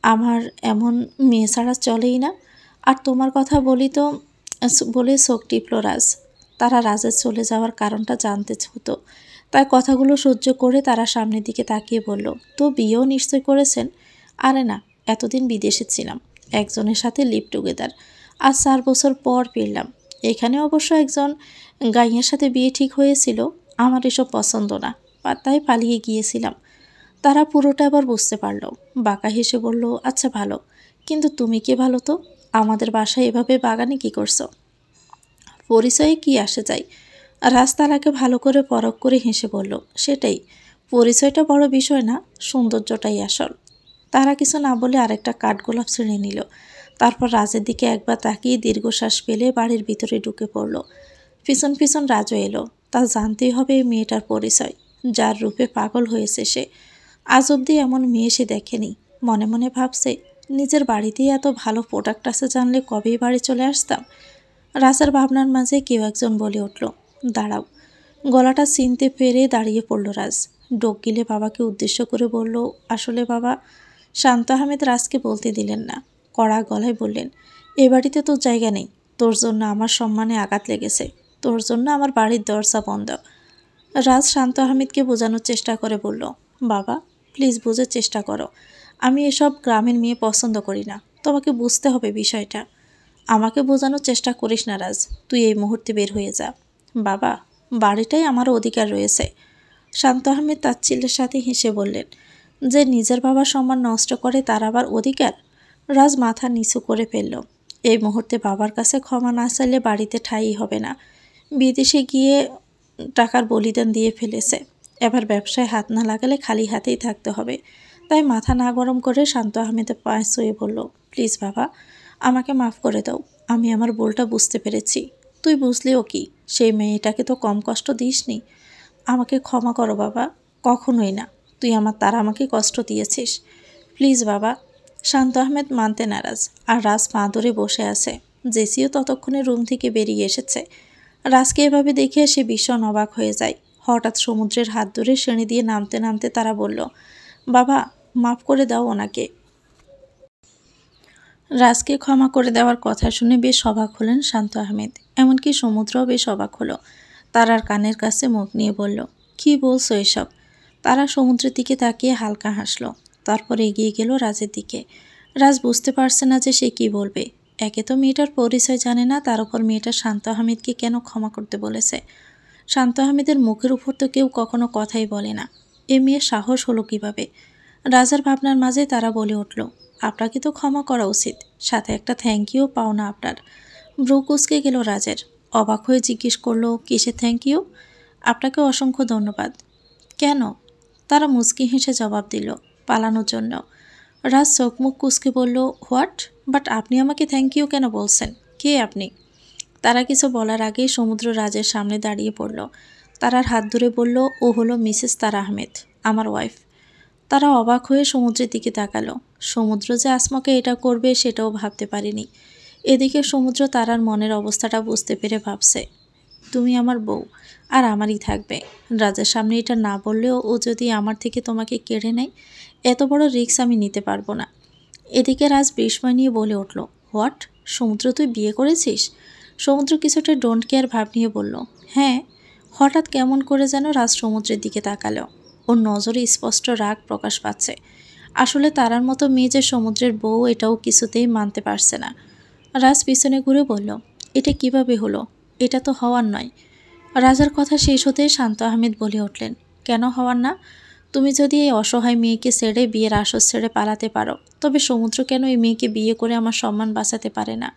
আমার এমন মেয়ে ছাড়া চলেই না। আর তোমার কথা বলে চোখ টিপল রাজ। তারা রাজের চলে যাওয়ার কারণটা জানতে হতো, তাই কথাগুলো সহ্য করে তারা সামনের দিকে তাকিয়ে বলল, তো বিয়েও নিশ্চয় করেছেন? আরে না, এতদিন বিদেশে ছিলাম, একজনের সাথে লিভ টুগেদার। আজ 4 বছর পর ফিরলাম। এখানে অবশ্য একজন গাইয়ের সাথে বিয়ে ঠিক হয়েছিল, আমার এসব পছন্দ না, তাই পালিয়ে গিয়েছিলাম। তারা পুরোটা আবার বুঝতে পারল। বাঁকা হেসে বলল, আচ্ছা ভালো, কিন্তু তুমি কে ভালো তো? আমাদের বাসায় এভাবে বাগানে কি করছো? পরিচয়ে কি আসে যায়? রাজতারাকে ভালো করে পরখ করে হেসে বলল, সেটাই, পরিচয়টা বড় বিষয় না, সৌন্দর্যটাই আসল। তারা কিছু না বলে আরেকটা কাঠগোলাপ ছিঁড়ে নিল। তারপর রাজের দিকে একবার তাকিয়ে দীর্ঘশ্বাস ফেলে বাড়ির ভিতরে ঢুকে পড়ল। পিছন পিছন রাজও এলো। তা জানতেই হবে এই মেয়েটার পরিচয়, যার রূপে পাগল হয়েছে সে। আজ অবধি এমন মেয়ে সে দেখেনি। মনে মনে ভাবছে, নিজের বাড়িতেই এত ভালো প্রোডাক্ট আছে জানলে কবেই বাড়ি চলে আসতাম। রাজার ভাবনার মাঝে কেউ একজন বলে উঠল, দাঁড়াও। গলাটা চিনতে পেরে দাঁড়িয়ে পড়ল রাজ। ডোক গিলে বাবাকে উদ্দেশ্য করে বলল, আসলে বাবা। শান্ত আহমেদ রাজকে বলতে দিলেন না, কড়া গলায় বললেন, এ বাড়িতে তোর জায়গা নেই। তোর জন্য আমার সম্মানে আঘাত লেগেছে, তোর জন্য আমার বাড়ির দরজা বন্ধ। রাজ শান্ত আহমেদকে বোঝানোর চেষ্টা করে বলল, বাবা প্লিজ বোঝার চেষ্টা করো, আমি এসব গ্রামের মেয়ে পছন্দ করি না, তোমাকে বুঝতে হবে বিষয়টা। আমাকে বোঝানোর চেষ্টা করিস না রাজ, তুই এই মুহূর্তে বের হয়ে যা। বাবা, বাড়িটাই আমারও অধিকার রয়েছে। শান্ত আহমেদ তাচ্ছিল্যের সাথে হেসে বললেন, যে নিজের বাবার সম্মান নষ্ট করে তার আবার অধিকার? রাজ মাথা নিচু করে ফেলল। এই মুহূর্তে বাবার কাছে ক্ষমা না চাইলে বাড়িতে ঠাঁই হবে না। বিদেশে গিয়ে টাকার বলিদান দিয়ে ফেলেছে, এবার ব্যবসায় হাত না লাগালে খালি হাতেই থাকতে হবে। তাই মাথা না গরম করে শান্ত আহমেদের পায়ে শুয়ে বলল, প্লিজ বাবা, আমাকে মাফ করে দাও, আমি আমার ভুলটা বুঝতে পেরেছি। তুই বুঝলেও কি, সেই মেয়েটাকে তো কম কষ্ট দিসনি। আমাকে ক্ষমা করো বাবা, কখনোই না। তুই আমার তারা আমাকে কষ্ট দিয়েছিস, প্লিজ বাবা। শান্ত আহমেদ মানতে নারাজ, আর রাজ পা ধরে বসে আছে। জেসিও ততক্ষণে রুম থেকে বেরিয়ে এসেছে। রাজকে এভাবে দেখে সে ভীষণ অবাক হয়ে যায়। হঠাৎ সমুদ্রের হাত ধরে সিঁড়ি দিয়ে নামতে নামতে তারা বলল, বাবা মাফ করে দাও ওনাকে। রাজকে ক্ষমা করে দেওয়ার কথা শুনে বেশ অবাক হলেন শান্ত আহমেদ। এমনকি সমুদ্রও বেশ অবাক হলো। তারার কানের কাছে মুখ নিয়ে বলল, কি বলছো এসব? তারা সমুদ্রের দিকে তাকিয়ে হালকা হাসলো। তারপর এগিয়ে গেল রাজের দিকে। রাজ বুঝতে পারছে না যে সে কি বলবে। একে তো মেয়েটার পরিচয় জানে না, তার উপর মেয়েটা শান্ত আহমেদকে কেন ক্ষমা করতে বলেছে। শান্ত আহমেদের মুখের উপর তো কেউ কখনো কথাই বলে না। এ মেয়ের সাহস হলো কিভাবে? রাজার ভাবনার মাঝে তারা বলে উঠল, আপনাকে তো ক্ষমা করা উচিত, সাথে একটা থ্যাংক ইউ পাও না আপনার। ব্রু কুঁচকে গেল রাজের। অবাক হয়ে জিজ্ঞেস করলো, কিসের থ্যাংক ইউ? আপনাকে অসংখ্য ধন্যবাদ। কেন? তারা মুচকি হেসে জবাব দিল, পালানোর জন্য। রাজ চোখ মুখ কুঁচকে বলল, হোয়াট? বাট আপনি আমাকে থ্যাংক ইউ কেন বলছেন? কে আপনি? তারা কিছু বলার আগেই সমুদ্র রাজের সামনে দাঁড়িয়ে পড়ল। তারার হাত ধরে বলল, ও হলো মিসেস তারা আহমেদ, আমার ওয়াইফ। তারা অবাক হয়ে সমুদ্রের দিকে তাকালো। সমুদ্র যে আসমাকে এটা করবে সেটাও ভাবতে পারেনি। এদিকে সমুদ্র তারার মনের অবস্থাটা বুঝতে পেরে ভাবছে, তুমি আমার বউ আর আমারই থাকবে। রাজার সামনে এটা না বললেও ও যদি আমার থেকে তোমাকে কেড়ে নেয়, এত বড় রিস্ক আমি নিতে পারবো না। এদিকে রাজ বিস্ময় নিয়ে বলে উঠল, হোয়াট? সমুদ্র তুই বিয়ে করেছিস? সমুদ্র কিছুটা ডোন্ট কেয়ার ভাব নিয়ে বলল, হ্যাঁ। হঠাৎ কেমন করে যেন রাজ সমুদ্রের দিকে তাকালো। ওর নজরে স্পষ্ট রাগ প্রকাশ পাচ্ছে। আসলে তারার মতো মেয়ে যে সমুদ্রের বউ এটাও কিছুতেই মানতে পারছে না। রাজ পিছনে ঘুরে বলল, এটা কিভাবে হলো? এটা তো হওয়ার নয়। রাজার কথা শেষ হতেই শান্ত আহমেদ বলে উঠলেন, কেন হওয়ার না? তুমি যদি এই অসহায় মেয়েকে ছেড়ে বিয়ের আসর ছেড়ে পালাতে পারো, তবে সমুদ্র কেন এই মেয়েকে বিয়ে করে আমার সম্মান বাঁচাতে পারে না?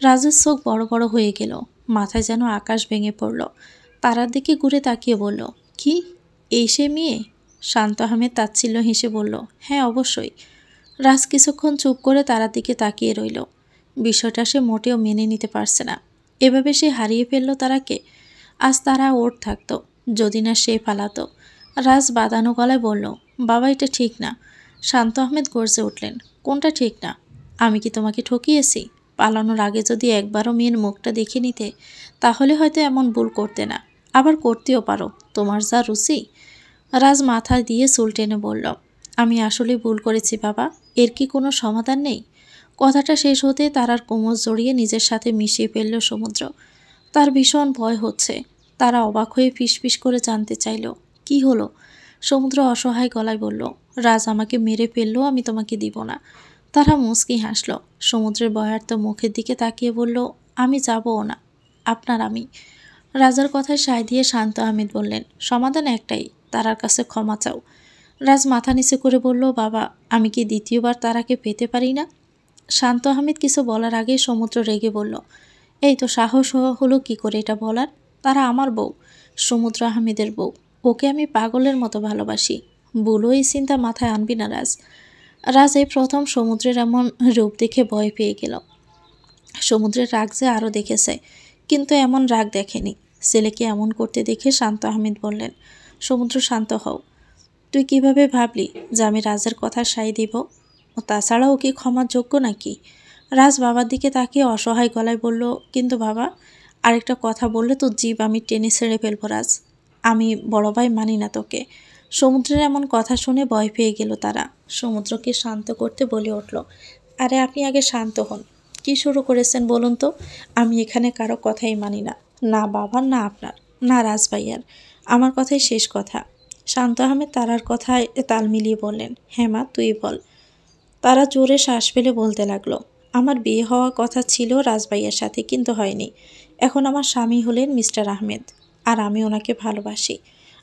রাজের চোখ বড় বড় হয়ে গেল, মাথায় যেন আকাশ ভেঙে পড়ল। তারার দিকে ঘুরে তাকিয়ে বলল, কি এই সে মেয়ে? শান্ত আহমেদ তাচ্ছিল্য হেসে বলল, হ্যাঁ অবশ্যই। রাজ কিছুক্ষণ চুপ করে তারার দিকে তাকিয়ে রইল। বিষয়টা সে মোটেও মেনে নিতে পারছে না। এভাবে সে হারিয়ে ফেলল তারাকে। আজ তারা ওর থাকতো, যদি না সে পালাতো। রাজ বাদানো গলায় বলল, বাবা এটা ঠিক না। শান্ত আহমেদ গর্জে উঠলেন, কোনটা ঠিক না? আমি কি তোমাকে ঠকিয়েছি? পালানোর আগে যদি একবারও মেয়ের মুখটা দেখে নিতে, তাহলে হয়তো এমন ভুল করতে না। আবার করতেও পারো, তোমার যা রুচি। রাজ মাথা দিয়ে চুল টেনে বলল, আমি আসলে ভুল করেছি বাবা, এর কি কোনো সমাধান নেই? কথাটা শেষ হতে তারার কোমর জড়িয়ে নিজের সাথে মিশিয়ে ফেলল সমুদ্র। তার ভীষণ ভয় হচ্ছে। তারা অবাক হয়ে ফিসফিস করে জানতে চাইল, কি হলো? সমুদ্র অসহায় গলায় বলল, রাজ আমাকে মেরে ফেললেও আমি তোমাকে দিব না। তারা মুচকি হাসল। সমুদ্রের বয়ার্ত মুখের দিকে তাকিয়ে বলল, আমি যাবও না, আপনার আমি। রাজার কথায় সায় দিয়ে শান্ত আহমেদ বললেন, সমাধান একটাই, তারার কাছে ক্ষমা চাও। রাজ মাথা নিচু করে বলল, বাবা আমি কি দ্বিতীয়বার তারাকে পেতে পারি না? শান্ত আহমেদ কিছু বলার আগে সমুদ্র রেগে বলল, এই তো সাহস হলো কি করে এটা বলার? তারা আমার বউ, সমুদ্র আহমেদের বউ। ওকে আমি পাগলের মতো ভালোবাসি। বলো এই চিন্তা মাথায় আনবি না রাজ। রাজ এই প্রথম সমুদ্রের এমন রূপ দেখে ভয় পেয়ে গেল। সমুদ্রের রাগ যে আরও দেখেছে, কিন্তু এমন রাগ দেখেনি। ছেলেকে এমন করতে দেখে শান্ত আহমেদ বললেন, সমুদ্র শান্ত হও। তুই কিভাবে ভাবলি যে আমি রাজের কথা সায় দিব? ও তাছাড়া ও কি ক্ষমার যোগ্য নাকি? রাজ বাবার দিকে তাকিয়ে অসহায় গলায় বলল, কিন্তু বাবা আরেকটা কথা বললে তো জীব আমি টেনে ছেড়ে ফেলবো রাজ। আমি বড় ভাই মানি না তোকে। সমুদ্রের এমন কথা শুনে ভয় পেয়ে গেল তারা। সমুদ্রকে শান্ত করতে বলে উঠল, আরে আপনি আগে শান্ত হন। কি শুরু করেছেন বলুন তো? আমি এখানে কারো কথাই মানি না, না বাবার না আপনার না রাজ ভাইয়ার। আমার কথাই শেষ কথা। শান্ত আহমেদ তারার কথায় তাল মিলিয়ে বললেন, হ্যাঁ মা তুই বল। তারা জোরে শ্বাস ফেলে বলতে লাগলো, আমার বিয়ে হওয়ার কথা ছিল রাজভাইয়ের সাথে, কিন্তু হয়নি। এখন আমার স্বামী হলেন মিস্টার আহমেদ, আর আমি ওনাকে ভালোবাসি।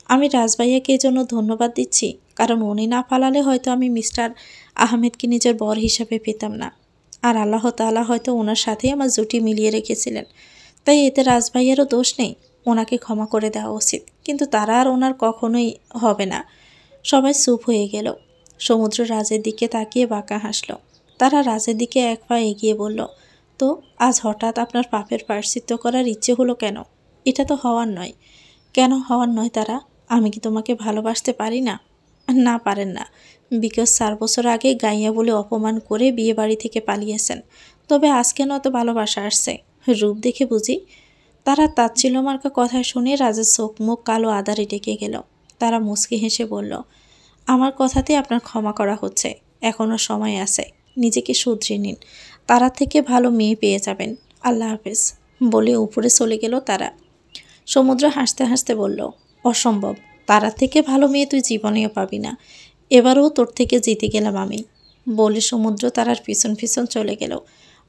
আমি রাজভাইয়াকে এজন্য ধন্যবাদ দিচ্ছি, কারণ উনি না পালালে হয়তো আমি মিস্টার আহমেদকে নিজের বর হিসাবে পেতাম না। আর আল্লাহ তাআলা হয়তো ওনার সাথেই আমার জুটি মিলিয়ে রেখেছিলেন। তাই এতে রাজভাইয়ারও দোষ নেই, ওনাকে ক্ষমা করে দেওয়া উচিত। কিন্তু তারা আর ওনার কখনোই হবে না। সবাই চুপ হয়ে গেল। সমুদ্র রাজের দিকে তাকিয়ে বাঁকা হাসল। তারা রাজের দিকে এক পা এগিয়ে বলল, তো আজ হঠাৎ আপনার পাপের প্রায়শ্চিত্ত করার ইচ্ছে হলো কেন? এটা তো হওয়ার নয়। কেন হওয়ার নয় তারা? আমি কি তোমাকে ভালোবাসতে পারি না? না পারেন না, বিকজ 4 বছর আগে গাইয়া বলে অপমান করে বিয়ে বাড়ি থেকে পালিয়েছেন। তবে আজ কেন এত ভালোবাসা আসছে? রূপ দেখে বুঝি? তারা তাচ্ছিল্য মার্কা কথা শুনে রাজের চোখ মুখ কালো আধারে ডেকে গেল। তারা মুচকি হেসে বলল, আমার কথাতে আপনার ক্ষমা করা হচ্ছে, এখনও সময় আছে, নিজেকে শুধরে নিন, তারা থেকে ভালো মেয়ে পেয়ে যাবেন, আল্লাহ হাফেজ বলে উপরে চলে গেল তারা। সমুদ্র হাসতে হাসতে বলল, অসম্ভব, তারা থেকে ভালো মেয়ে তুই জীবনেও পাবি না, এবারও তোর থেকে জিতে গেলাম আমি বলে সমুদ্র তারার পিছন পিছন চলে গেল।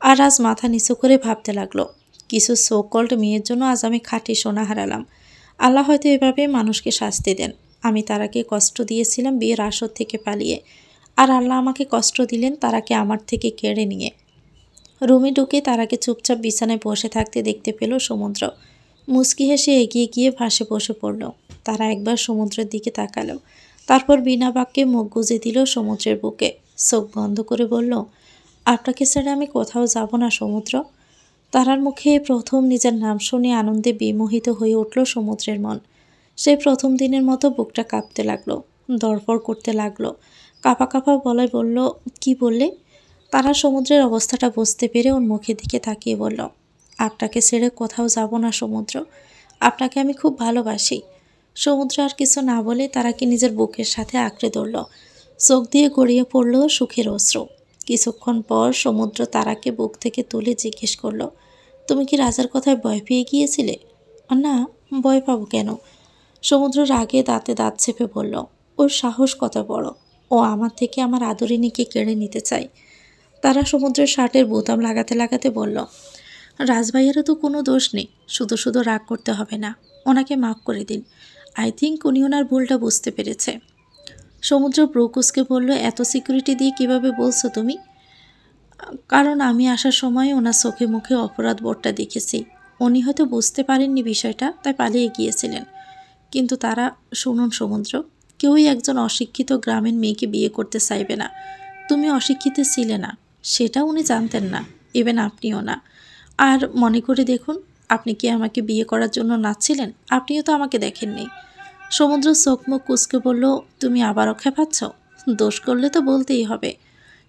আর আজ মাথা নিচু করে ভাবতে লাগলো, কিছু সো কল্ড মেয়ের জন্য আজ আমি খাঁটি সোনা হারালাম। আল্লাহ হয়তো এভাবে মানুষকে শাস্তি দেন। আমি তারাকে কষ্ট দিয়েছিলাম বিয়ের আসর থেকে পালিয়ে, আর আল্লাহ আমাকে কষ্ট দিলেন তারাকে আমার থেকে কেড়ে নিয়ে। রুমে ঢুকে তারাকে চুপচাপ বিছানায় বসে থাকতে দেখতে পেল সমুদ্র। মুচকি হেসে এগিয়ে গিয়ে ভাসে বসে পড়ল। তারা একবার সমুদ্রের দিকে তাকালো, তারপর বিনা বাক্যে মুখ গুজে দিল সমুদ্রের বুকে। চোখ বন্ধ করে বলল, আপনাকে ছেড়ে আমি কোথাও যাব না সমুদ্র। তারার মুখে প্রথম নিজের নাম শুনে আনন্দে বিমোহিত হয়ে উঠল সমুদ্রের মন। সেই প্রথম দিনের মতো বুকটা কাঁপতে লাগলো, দরপড় করতে লাগলো। কাঁপা কাঁপা গলায় বলল, কি বললে? তারা সমুদ্রের অবস্থাটা বুঝতে পেরে ওর মুখের দিকে তাকিয়ে বলল, আপনাকে ছেড়ে কোথাও যাব না সমুদ্র, আপনাকে আমি খুব ভালোবাসি। সমুদ্র আর কিছু না বলে তারাকে নিজের বুকের সাথে আঁকড়ে ধরল। চোখ দিয়ে গড়িয়ে পড়ল সুখের অশ্রু। কিছুক্ষণ পর সমুদ্র তারাকে বুক থেকে তুলে জিজ্ঞেস করল, তুমি কি রাজার কথায় ভয় পেয়ে গিয়েছিলে? না, ভয় পাবো কেন? সমুদ্র রাগে দাঁতে দাঁত চেপে বলল, ওর সাহস কত বড়, ও আমার থেকে আমার আদরিনীকে কেড়ে নিতে চায়। তারা সমুদ্রের শার্টের বোতাম লাগাতে লাগাতে বলল, রাজভাইয়েরও তো কোনো দোষ নেই, শুধু শুধু রাগ করতে হবে না, ওনাকে মাফ করে দিন। আই থিঙ্ক উনি ওনার ভুলটা বুঝতে পেরেছে। সমুদ্র ব্রুকুসকে বলল, এত সিকিউরিটি দিয়ে কিভাবে বলছো তুমি? কারণ আমি আসার সময় ওনার চোখে মুখে অপরাধ বোধটা দেখেছি। উনি হয়তো বুঝতে পারেননি বিষয়টা, তাই পালিয়ে গিয়েছিলেন। কিন্তু তারা, শুনুন সমুদ্র, কেউই একজন অশিক্ষিত গ্রামীণ মেয়েকে বিয়ে করতে চাইবে না। তুমি অশিক্ষিত ছিলে না, সেটা উনি জানতেন না, ইভেন আপনিও না। আর মনে করে দেখুন, আপনি কি আমাকে বিয়ে করার জন্য নাচছিলেন? আপনিও তো আমাকে দেখেননি। সমুদ্র চোখ মুখ কুঁচকে বলল, তুমি আবারও খেপাচ্ছ? দোষ করলে তো বলতেই হবে।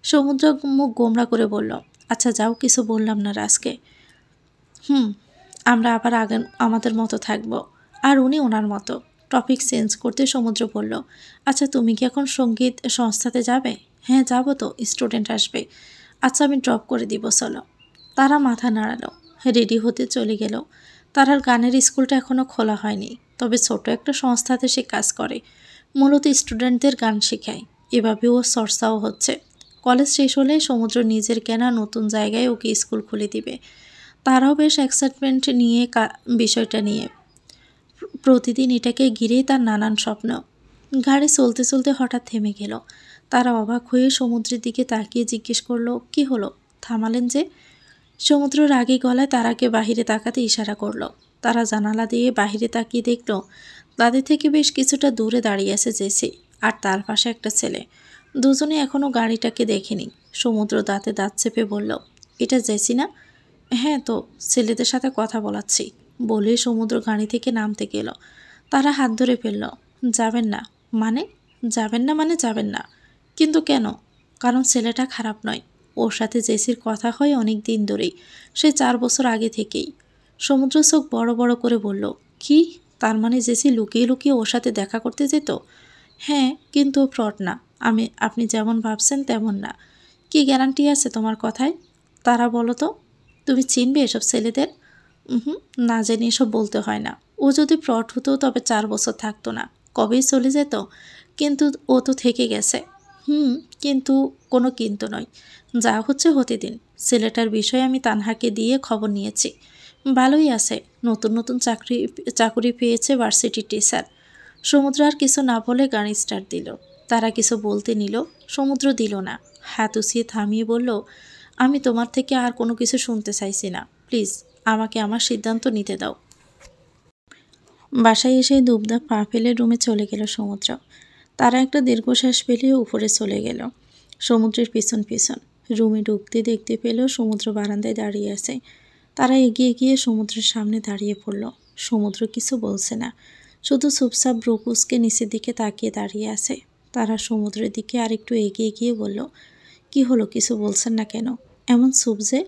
সমুদ্র মুখ গোমরা করে বলল, আচ্ছা যাও, কিছু বললাম না রাজকে। আমরা আবার আগে আমাদের মতো থাকবো, আর উনি ওনার মতো। টপিক চেঞ্জ করতে সমুদ্র বলল, আচ্ছা তুমি কি এখন সঙ্গীত সংস্থাতে যাবে? হ্যাঁ যাবো তো, স্টুডেন্ট আসবে। আচ্ছা আমি ড্রপ করে দিব, চলো। তারা মাথা নাড়ালো, রেডি হতে চলে গেল। তারার গানের স্কুলটা এখনও খোলা হয়নি, তবে ছোট একটা সংস্থাতে সে কাজ করে, মূলত স্টুডেন্টদের গান শেখায়। এভাবেও চর্চাও হচ্ছে। কলেজ শেষ হলে সমুদ্র নিজের কেনা নতুন জায়গায় ওকে স্কুল খুলে দিবে। তারাও বেশ এক্সাইটমেন্ট নিয়ে বিষয়টা নিয়ে। প্রতিদিন এটাকে ঘিরেই তার নানান স্বপ্ন। গাড়ি চলতে চলতে হঠাৎ থেমে গেল। তারা অবাক হয়ে সমুদ্রের দিকে তাকিয়ে জিজ্ঞেস করলো, কি হলো, থামালেন যে? সমুদ্র রাগী গলায় তারাকে বাহিরে তাকাতে ইশারা করলো। তারা জানালা দিয়ে বাহিরে তাকিয়ে দেখল, তাদের থেকে বেশ কিছুটা দূরে দাঁড়িয়ে আছে জেসি, আর তার পাশে একটা ছেলে। দুজনে এখনও গাড়িটাকে দেখেনি। সমুদ্র দাঁতে দাঁত চেপে বলল, এটা জেসি না? হ্যাঁ তো, ছেলেদের সাথে কথা বলাচ্ছি বলে সমুদ্র গাড়ি থেকে নামতে গেল। তারা হাত ধরে ফেলল। যাবেন না মানে? যাবেন না মানে যাবেন না। কিন্তু কেন? কারণ ছেলেটা খারাপ নয়। ওর সাথে জেসির কথা হয় অনেক দিন ধরেই, সে 4 বছর আগে থেকেই। সমুদ্র চোখ বড় বড় করে বলল, কি? তার মানে জেসি লুকিয়ে লুকিয়ে ওর সাথে দেখা করতে যেত? হ্যাঁ, কিন্তু ও ফ্রড না। আপনি যেমন ভাবছেন তেমন না। কি গ্যারান্টি আছে তোমার কথায়? তারা বলো তো, তুমি চিনবে এসব ছেলেদের? না জেনে এসব বলতে হয় না। ও যদি ফ্রড হতো তবে 4 বছর থাকতো না, কবেই চলে যেত। কিন্তু ও তো থেকে গেছে। কিন্তু কোনো কিন্তু নয়। যা হচ্ছে হতে দিন। ছেলেটার বিষয়ে আমি তানহাকে দিয়ে খবর নিয়েছি। ভালোই আছে, নতুন নতুন চাকুরি পেয়েছে ভার্সিটি টিচার। সমুদ্র আর কিছু না বলে গাড়ি স্টার্ট দিল। তারা কিছু বলতে নিল, সমুদ্র দিল না। হাত উছিয়ে থামিয়ে বলল, আমি তোমার থেকে আর কোনো কিছু শুনতে চাইছি না, প্লিজ আমাকে আমার সিদ্ধান্ত নিতে দাও। বাসায় এসে দুবদা পা ফেলে রুমে চলে গেল সমুদ্র। তারা একটা দীর্ঘশ্বাস ফেলে উপরে চলে গেল সমুদ্রের পিছন পিছন। রুমে ঢুকতে দেখতে পেল সমুদ্র বারান্দায় দাঁড়িয়ে আছে। তারা এগিয়ে গিয়ে সমুদ্রের সামনে দাঁড়িয়ে পড়ল। সমুদ্র কিছু বলছে না, শুধু চুপচাপ ব্রুকুসকে নিচের দিকে তাকিয়ে দাঁড়িয়ে আছে। তারা সমুদ্রের দিকে আরেকটু এগিয়ে গিয়ে বলল, কি হলো, কিছু বলছেন না কেন? এমন চুপ যে?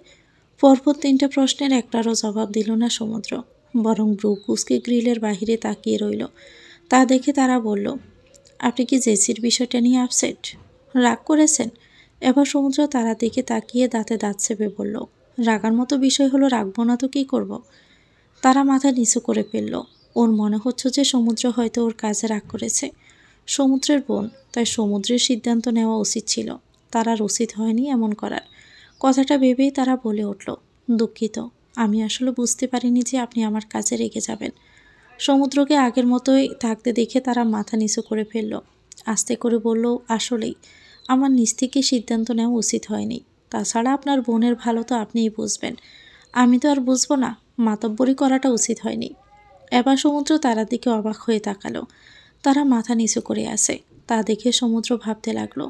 পরপর 3টা প্রশ্নের একটারও জবাব দিল না সমুদ্র। বরং ব্রু কুচকে গ্রিলের বাহিরে তাকিয়ে রইল। তা দেখে তারা বলল, আপনি কি জেসির বিষয়টা নিয়ে আপসেট? রাগ করেছেন? এবার সমুদ্র তারা দিকে তাকিয়ে দাঁতে দাঁত চেপে বলল, রাগার মতো বিষয় হলো, রাখবো না তো কী করব? তারা মাথা নিচু করে ফেলল। ওর মনে হচ্ছে যে সমুদ্র হয়তো ওর কাজে রাগ করেছে। সমুদ্রের বোন, তাই সমুদ্রের সিদ্ধান্ত নেওয়া উচিত ছিল, তারার উচিত হয়নি এমন করার। কথাটা ভেবেই তারা বলে উঠল, দুঃখিত, আমি আসলে বুঝতে পারিনি যে আপনি আমার কাজে রেগে যাবেন। সমুদ্রকে আগের মতোই থাকতে দেখে তারা মাথা নিচু করে ফেলল। আস্তে করে বলল, আসলেই আমার নিজ থেকে সিদ্ধান্ত নেওয়া উচিত হয়নি। তাছাড়া আপনার বোনের ভালো তো আপনিই বুঝবেন, আমি তো আর বুঝবো না। মাতব্বরি করাটা উচিত হয়নি। এবার সমুদ্র তারার দিকে অবাক হয়ে তাকালো। তারা মাথা নিচু করে আসে। তা দেখে সমুদ্র ভাবতে লাগলো,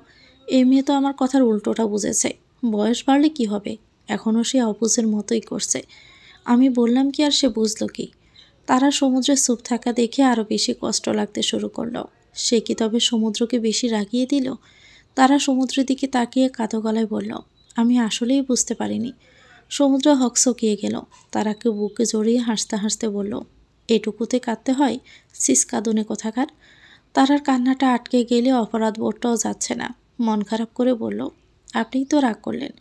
এই মেয়ে তো আমার কথার উল্টোটা বুঝেছে। বয়স বাড়লে কি হবে, এখনও সে অবুঝের মতোই করছে। আমি বললাম কি আর সে বুঝলো কি? তারা সমুদ্রে চুপ থাকা দেখে আরও বেশি কষ্ট লাগতে শুরু করলো। সে কি তবে সমুদ্রকে বেশি রাগিয়ে দিল? তারা সমুদ্রের দিকে তাকিয়ে কাঁদো গলায় বলল, আমি আসলেই বুঝতে পারিনি। সমুদ্র হকচকিয়ে গেল। তারাকে বুকে জড়িয়ে হাসতে হাসতে বলল, এটুকুতে কাঁদতে হয়? সিস কাঁদুনে কোথাকার। তারার কান্নাটা আটকে গেলে অপরাধ বোধটাও যাচ্ছে না। মন খারাপ করে বলল, আপনিই তো রাগ করলেন।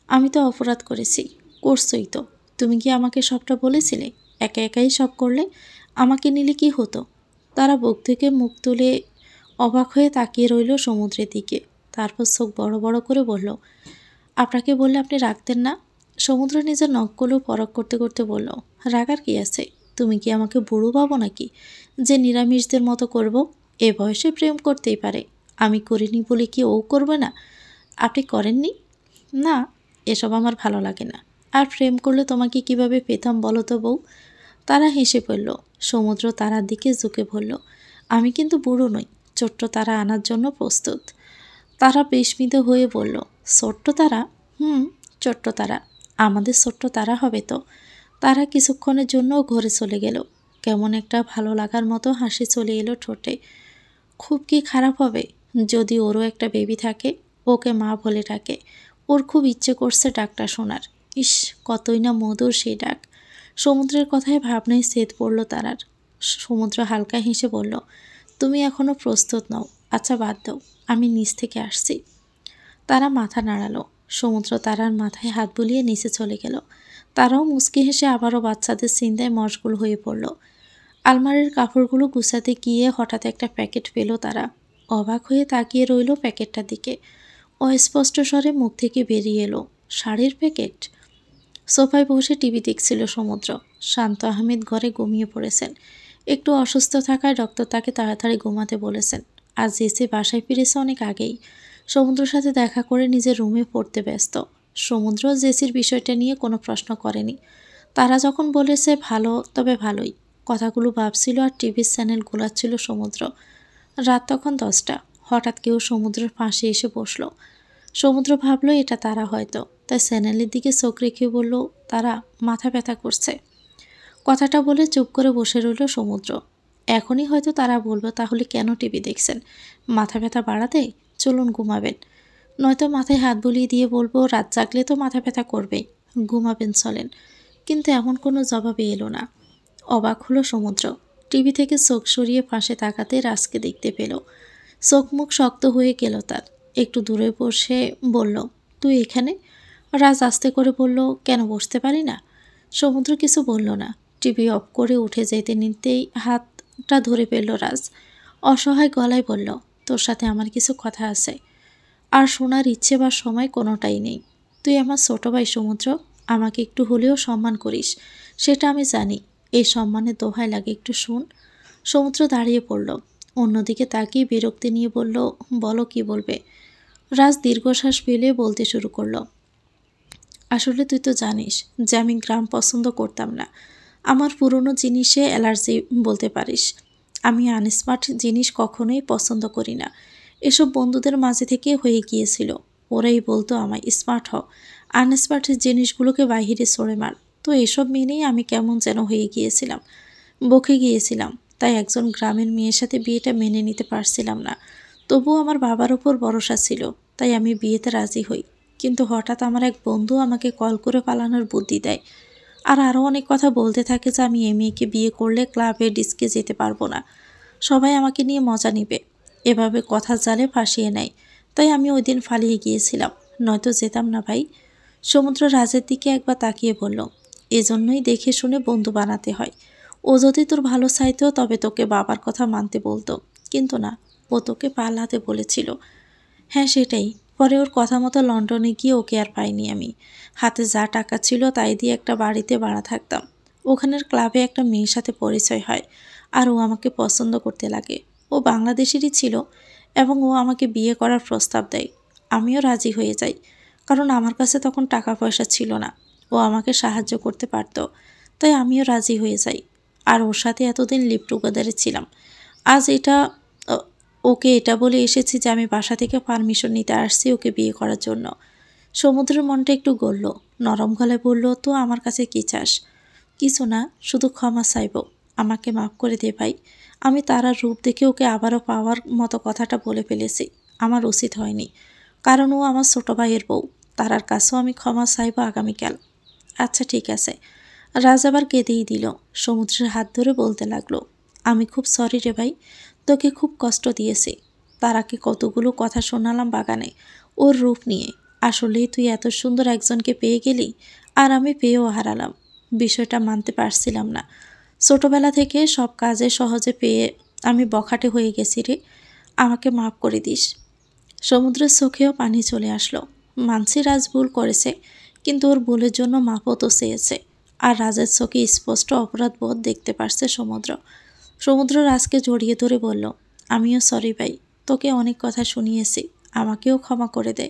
আমি তো অপরাধ করেছি। করছই তো। তুমি কি আমাকে সবটা বলেছিলে? একা একাই সব করলে। আমাকে নিলে কি হতো? তারা বুক থেকে মুখ তুলে অবাক হয়ে তাকিয়ে রইল সমুদ্রের দিকে। তারপর চোখ বড় বড় করে বলল, আপনাকে বললে আপনি রাখতেন না? সমুদ্র নিজের নখগুলো পরখ করতে করতে বলল, রাগার কি আছে? তুমি কি আমাকে বুড়ো পাবো নাকি যে নিরামিষদের মতো করব? এ বয়সে প্রেম করতেই পারে, আমি করিনি বলে কি ও করবে না? আপনি করেননি? না, এসব আমার ভালো লাগে না। আর প্রেম করলে তোমাকে কিভাবে পেতাম বলো তো বউ? তারা হেসে পড়ল। সমুদ্র তারার দিকে ঝুঁকে পড়ল, আমি কিন্তু বুড়ো নই, ছোট্ট তারা আনার জন্য প্রস্তুত। তারা বিস্মিত হয়ে বলল, ছোট্ট তারা? ছোট্ট তারা। আমাদের ছোট্ট তারা হবে তো। তারা কিছুক্ষণের জন্য ঘরে চলে গেল। কেমন একটা ভালো লাগার মতো হাসি চলে এলো ঠোঁটে। খুব কি খারাপ হবে যদি ওরও একটা বেবি থাকে, ওকে মা বলে ডাকে? ওর খুব ইচ্ছে করছে ডাকটা শোনার। ইস, কতই না মধুর সেই ডাক। সমুদ্রের কথায় ভাবনায় সেদ পড়ল তারার। সমুদ্র হালকা হেসে বলল, তুমি এখনো প্রস্তুত নও। আচ্ছা বাদ দাও, আমি নিচ থেকে আসছি। তারা মাথা নাড়ালো। সমুদ্র তারার মাথায় হাত বুলিয়ে নিচে চলে গেল। তারাও মুচকি হেসে আবারও বাচ্চাদের চিন্তায় মশগুল হয়ে পড়ল। আলমারির কাপড়গুলো গুছাতে গিয়ে হঠাৎ একটা প্যাকেট পেল তারা। অবাক হয়ে তাকিয়ে রইল প্যাকেটটার দিকে। অস্পষ্ট স্বরে মুখ থেকে বেরিয়ে এলো, শাড়ির প্যাকেট। সোফায় বসে টিভি দেখছিল সমুদ্র। শান্ত আহমেদ ঘরে ঘুমিয়ে পড়েছেন। একটু অসুস্থ থাকায় ডক্টর তাকে তাড়াতাড়ি ঘুমাতে বলেছেন। আজ জেসি বাসায় ফিরেছে অনেক আগেই। সমুদ্রের সাথে দেখা করে নিজের রুমে পড়তে ব্যস্ত। সমুদ্র জেসির বিষয়টা নিয়ে কোনো প্রশ্ন করেনি। তারা যখন বলেছে ভালো, তবে ভালোই। কথাগুলো ভাবছিল আর টিভির চ্যানেল গোলাচ্ছিল সমুদ্র। রাত তখন 10টা। হঠাৎ কেউ সমুদ্রের পাশে এসে বসল। সমুদ্র ভাবল এটা তারা হয়তো, তাই চ্যানেলের দিকে চোখ রেখে বলল, তারা, মাথা ব্যথা করছে। কথাটা বলে চুপ করে বসে রইল সমুদ্র। এখনই হয়তো তারা বলবে, তাহলে কেন টিভি দেখছেন? মাথা ব্যথা বাড়াতে? চলুন ঘুমাবেন। নয়তো মাথায় হাত বুলিয়ে দিয়ে বলবো, রাত জাগলে তো মাথা ব্যথা করবেই, ঘুমাবেন চলেন। কিন্তু এমন কোনো জবাবে এলো না। অবাক হলো সমুদ্র। টিভি থেকে চোখ সরিয়ে পাশে তাকাতে রাজকে দেখতে পেল। চোখ মুখ শক্ত হয়ে গেল তার। একটু দূরে বসে বলল, তুই এখানে? রাজ আস্তে করে বলল, কেন বসতে পারি না? সমুদ্র কিছু বলল না। টিভি অফ করে উঠে যেতে নিতেই হাতটা ধরে ফেলল রাজ। অসহায় গলায় বলল, তোর সাথে আমার কিছু কথা আছে। আর শোনার ইচ্ছে বা সময় কোনোটাই নেই। তুই আমার ছোট ভাই সমুদ্র, আমাকে একটু হলেও সম্মান করিস, সেটা আমি জানি। এই সম্মানের দোহাই লাগে, একটু শুন। সমুদ্র দাঁড়িয়ে পড়ল। অন্যদিকে তাকিয়ে বিরক্তি নিয়ে বলল, বলো কি বলবে। রাজ দীর্ঘশ্বাস ফেলে বলতে শুরু করলো, আসলে তুই তো জানিস যে আমি গ্রাম পছন্দ করতাম না। আমার পুরনো জিনিসে অ্যালার্জি বলতে পারিস। আমি আনস্মার্ট জিনিস কখনোই পছন্দ করি না। এসব বন্ধুদের মাঝে থেকে হয়ে গিয়েছিল। ওরাই বলতো আমায় স্মার্ট হও, আনস্মার্ট জিনিসগুলোকে বাহিরে সরে মার। তো এসব মেনেই আমি কেমন যেন হয়ে গিয়েছিলাম, বকে গিয়েছিলাম। তাই একজন গ্রামের মেয়ের সাথে বিয়েটা মেনে নিতে পারছিলাম না। তবুও আমার বাবার ওপর ভরসা ছিল, তাই আমি বিয়েতে রাজি হই। কিন্তু হঠাৎ আমার এক বন্ধু আমাকে কল করে পালানোর বুদ্ধি দেয়। আর আরও অনেক কথা বলতে থাকে যে আমি এই মেয়েকে বিয়ে করলে ক্লাবে ডিস্কে যেতে পারবো না, সবাই আমাকে নিয়ে মজা নেবে, এভাবে কথা জালে ফাঁসিয়ে নেয়। তাই আমি ওই দিন পালিয়ে গিয়েছিলাম, নয়তো যেতাম না ভাই। সমুদ্র রাজের দিকে একবার তাকিয়ে বলল, এজন্যই দেখে শুনে বন্ধু বানাতে হয়। ও যদি তোর ভালো চাইতো তবে তোকে বাবার কথা মানতে বলতো, কিন্তু না, ও তোকে পালাতে বলেছিল। হ্যাঁ সেটাই। পরে ওর কথা মতো লন্ডনে গিয়ে ওকে আর পাইনি আমি। হাতে যা টাকা ছিল তাই দিয়ে একটা বাড়িতে ভাড়া থাকতাম। ওখানের ক্লাবে একটা মেয়ের সাথে পরিচয় হয়, আর ও আমাকে পছন্দ করতে লাগে। ও বাংলাদেশেরই ছিল এবং ও আমাকে বিয়ে করার প্রস্তাব দেয়। আমিও রাজি হয়ে যাই, কারণ আমার কাছে তখন টাকা পয়সা ছিল না। ও আমাকে সাহায্য করতে পারতো, তাই আমিও রাজি হয়ে যাই। আর ওর সাথে এতদিন লিভ টুগেদারে ছিলাম। আজ ওকে এটা বলে এসেছি যে আমি বাসা থেকে পারমিশন নিতে আসছি ওকে বিয়ে করার জন্য। সমুদ্রের মনটা একটু গলল, নরম গলায় বলল, তো আমার কাছে কি চাস? কিছু না, শুধু ক্ষমা চাইব। আমাকে মাফ করে দে ভাই। আমি তারার রূপ দেখে ওকে আবারও পাওয়ার মতো কথাটা বলে ফেলেছি। আমার উচিত হয়নি, কারণ ও আমার ছোট ভাইয়ের বউ। তারার কাছেও আমি ক্ষমা চাইব আগামীকাল। আচ্ছা ঠিক আছে। রাজ আবার কেঁদেই দিল। সমুদ্রের হাত ধরে বলতে লাগলো, আমি খুব সরি রে ভাই, তোকে খুব কষ্ট দিয়েছি। তারাকে কতগুলো কথা শোনালাম বাগানে ওর রূপ নিয়ে। আসলেই তুই এত সুন্দর একজনকে পেয়ে গেলি, আর আমি পেয়েও হারালাম। বিষয়টা মানতে পারছিলাম না। ছোটবেলা থেকে সব কাজে সহজে পেয়ে আমি বখাটে হয়ে গেছি রে, আমাকে মাফ করে দিস। সমুদ্রের চোখেও পানি চলে আসলো। মানছি রাজ ভুল করেছে, কিন্তু ওর ভুলের জন্য মাপও তো চেয়েছে। আর রাজের চোখে স্পষ্ট অপরাধবোধ দেখতে পারছে সমুদ্র। সমুদ্র রাজকে জড়িয়ে ধরে বলল, আমিও সরি ভাই, তোকে অনেক কথা শুনিয়েছি, আমাকেও ক্ষমা করে দে।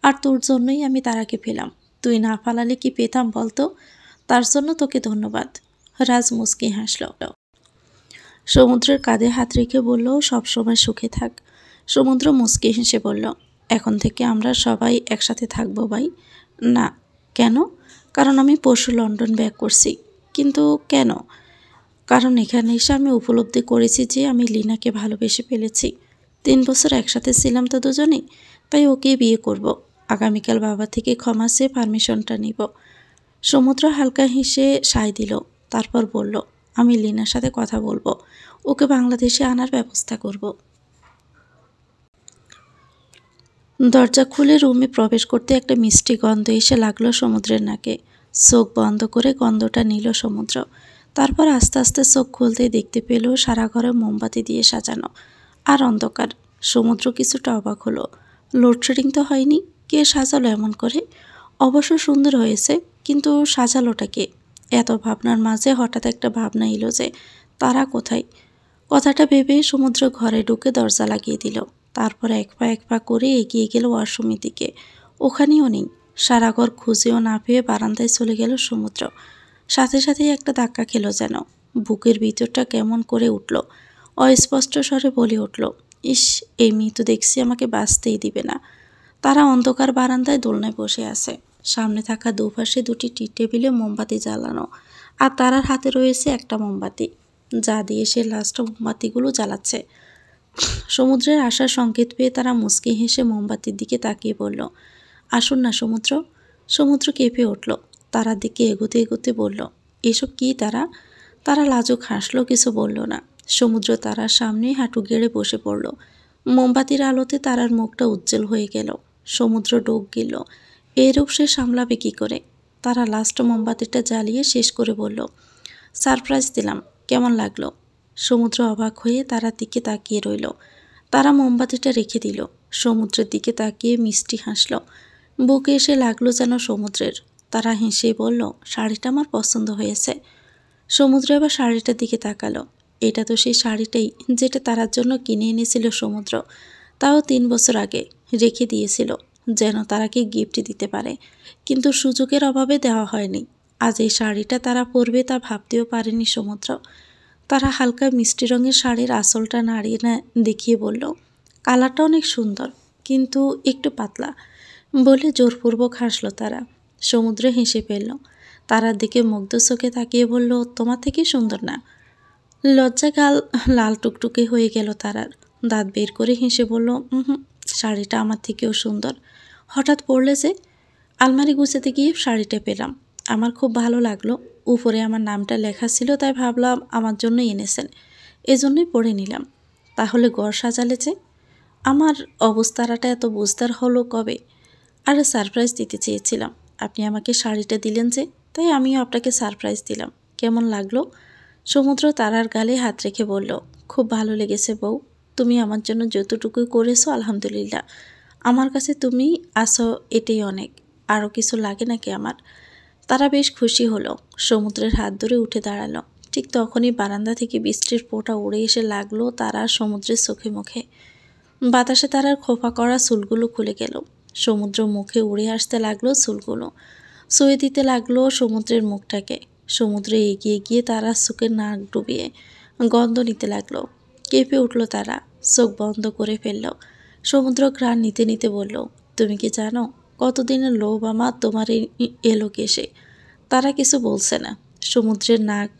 আর তোর জন্যই আমি তারাকে পেলাম। তুই না পালালে কি পেতাম বলতো? তার জন্য তোকে ধন্যবাদ। রাজ মুচকি হাসল। সমুদ্রের কাঁধে হাত রেখে বলল, সবসময় সুখে থাক। সমুদ্র মুচকি হেসে বলল, এখন থেকে আমরা সবাই একসাথে থাকবো ভাই। না। কেন? কারণ আমি পরশু লন্ডন ব্যাক করছি। কিন্তু কেন? কারণ এখানে এসে আমি উপলব্ধি করেছি যে আমি লীনাকে ভালোবেসে ফেলেছি। 3 বছর একসাথে ছিলাম তো দুজনেই, তাই ওকেই বিয়ে করব। আগামীকাল বাবা থেকে ক্ষমা চেয়ে পারমিশনটা নিব। সমুদ্র হালকা হেসে সায় দিল, তারপর বলল, আমি লীনার সাথে কথা বলবো, ওকে বাংলাদেশে আনার ব্যবস্থা করব। দরজা খুলে রুমে প্রবেশ করতে একটা মিষ্টি গন্ধ এসে লাগলো সমুদ্রের নাকে। চোখ বন্ধ করে গন্ধটা নিল সমুদ্র। তারপর আস্তে আস্তে চোখ খুলতেই দেখতে পেল সারা ঘরে মোমবাতি দিয়ে সাজানো, আর অন্ধকার। সমুদ্র কিছুটা অবাক হলো। লোডশেডিং তো হয়নি, কে সাজালো এমন করে? অবশ্য সুন্দর হয়েছে, কিন্তু সাজালোটা কে? এত ভাবনার মাঝে হঠাৎ একটা ভাবনা এলো যে তারা কোথায়। কথাটা ভেবে সমুদ্র ঘরে ঢুকে দরজা লাগিয়ে দিল। তারপর এক পা করে এগিয়ে গেল ওয়াশরুমের দিকে। ওখানেও নেই। সারা ঘর খুঁজেও না পেয়ে বারান্দায় চলে গেল সমুদ্র। সাথে সাথেই একটা ধাক্কা খেলো যেন। বুকের ভিতরটা কেমন করে উঠল। অস্পষ্ট স্বরে বলে উঠল, ইস, এই মেয়ে তো দেখছি আমাকে বাঁচতেই দিবে না। তারা অন্ধকার বারান্দায় দোলনায় বসে আছে। সামনে থাকা দুপাশে দুটি টি টেবিলে মোমবাতি জ্বালানো, আর তারার হাতে রয়েছে একটা মোমবাতি, যা দিয়ে সে লাস্ট মোমবাতিগুলো জ্বালাচ্ছে। সমুদ্রের আসার সংকেত পেয়ে তারা মুচকি হেসে মোমবাতির দিকে তাকিয়ে বলল, আসুন না সমুদ্র। সমুদ্র কেঁপে উঠল। তারার দিকে এগোতে এগোতে বলল, এসব কি তারা? তারা লাজুক হাসলো, কিছু বলল না। সমুদ্র তারার সামনেই হাঁটু গেড়ে বসে পড়ল। মোমবাতির আলোতে তারার মুখটা উজ্জ্বল হয়ে গেল। সমুদ্র ডোক গেল। এরূপ সে সামলাবে কি করে? তারা লাস্ট মোমবাতিটা জ্বালিয়ে শেষ করে বলল, সারপ্রাইজ দিলাম, কেমন লাগলো? সমুদ্র অবাক হয়ে তারার দিকে তাকিয়ে রইল। তারা মোমবাতিটা রেখে দিল। সমুদ্রের দিকে তাকিয়ে মিষ্টি হাসল। বুকে এসে লাগলো যেন সমুদ্রের। তারা হেসে বলল, শাড়িটা আমার পছন্দ হয়েছে। সমুদ্র এবার শাড়িটার দিকে তাকালো। এটা তো সেই শাড়িটাই যেটা তারার জন্য কিনে এনেছিল সমুদ্র, তাও 3 বছর আগে। রেখে দিয়েছিল যেন তারাকে গিফট দিতে পারে, কিন্তু সুযোগের অভাবে দেওয়া হয়নি। আজ এই শাড়িটা তারা পরবে তা ভাবতেও পারেনি সমুদ্র। তারা হালকা মিষ্টি রঙের শাড়ির আঁচলটা নাড়িয়ে দেখিয়ে বলল, কালারটা অনেক সুন্দর, কিন্তু একটু পাতলা, বলে জোরপূর্বক হাসল তারা। সমুদ্র হেসে ফেলল। তারার দিকে মুগ্ধ চোখে তাকিয়ে বলল, তোমার থেকে সুন্দর না? লজ্জা গাল লাল টুকটুকে হয়ে গেল তারার। দাঁত বের করে হেসে বলল, হুম, শাড়িটা আমার থেকেও সুন্দর। হঠাৎ পড়লে যে? আলমারি গুছাতে গিয়ে শাড়িটা পেলাম, আমার খুব ভালো লাগলো। উপরে আমার নামটা লেখা ছিল, তাই ভাবলাম আমার জন্য এনেছেন, এজন্যই পড়ে নিলাম। তাহলে ঘর সাজালে যে? আমার অবস্থাটা এত বুঝদার হলো কবে? আর সারপ্রাইজ দিতে চেয়েছিলাম, আপনি আমাকে শাড়িটা দিলেন যে, তাই আমিও আপনাকে সারপ্রাইজ দিলাম। কেমন লাগলো? সমুদ্র তারার গালে হাত রেখে বলল, খুব ভালো লেগেছে বউ। তুমি আমার জন্য যতটুকু করেছো আলহামদুলিল্লাহ। আমার কাছে তুমি আসো, এটাই অনেক। আরও কিছু লাগে নাকি আমার? তারা বেশ খুশি হলো। সমুদ্রের হাত ধরে উঠে দাঁড়ালো। ঠিক তখনই বারান্দা থেকে বৃষ্টির ফোঁটা উড়ে এসে লাগলো তারা সমুদ্রের চোখে মুখে। বাতাসে তারার খোপা করা চুলগুলো খুলে গেল। সমুদ্র মুখে উড়ে আসতে লাগলো চুলগুলো, ছুঁয়ে দিতে লাগলো সমুদ্রের মুখটাকে। সমুদ্রে এগিয়ে গিয়ে তারা চোখে নাক ডুবিয়ে গন্ধ নিতে লাগলো। কেঁপে উঠল তারা, চোখ বন্ধ করে ফেলল। সমুদ্র ঘ্রাণ নিতে নিতে বলল, তুমি কি জানো কতদিনের লোভ আমার তোমার এই এলো কেসে? তারা কিছু বলছে না। সমুদ্রের নাক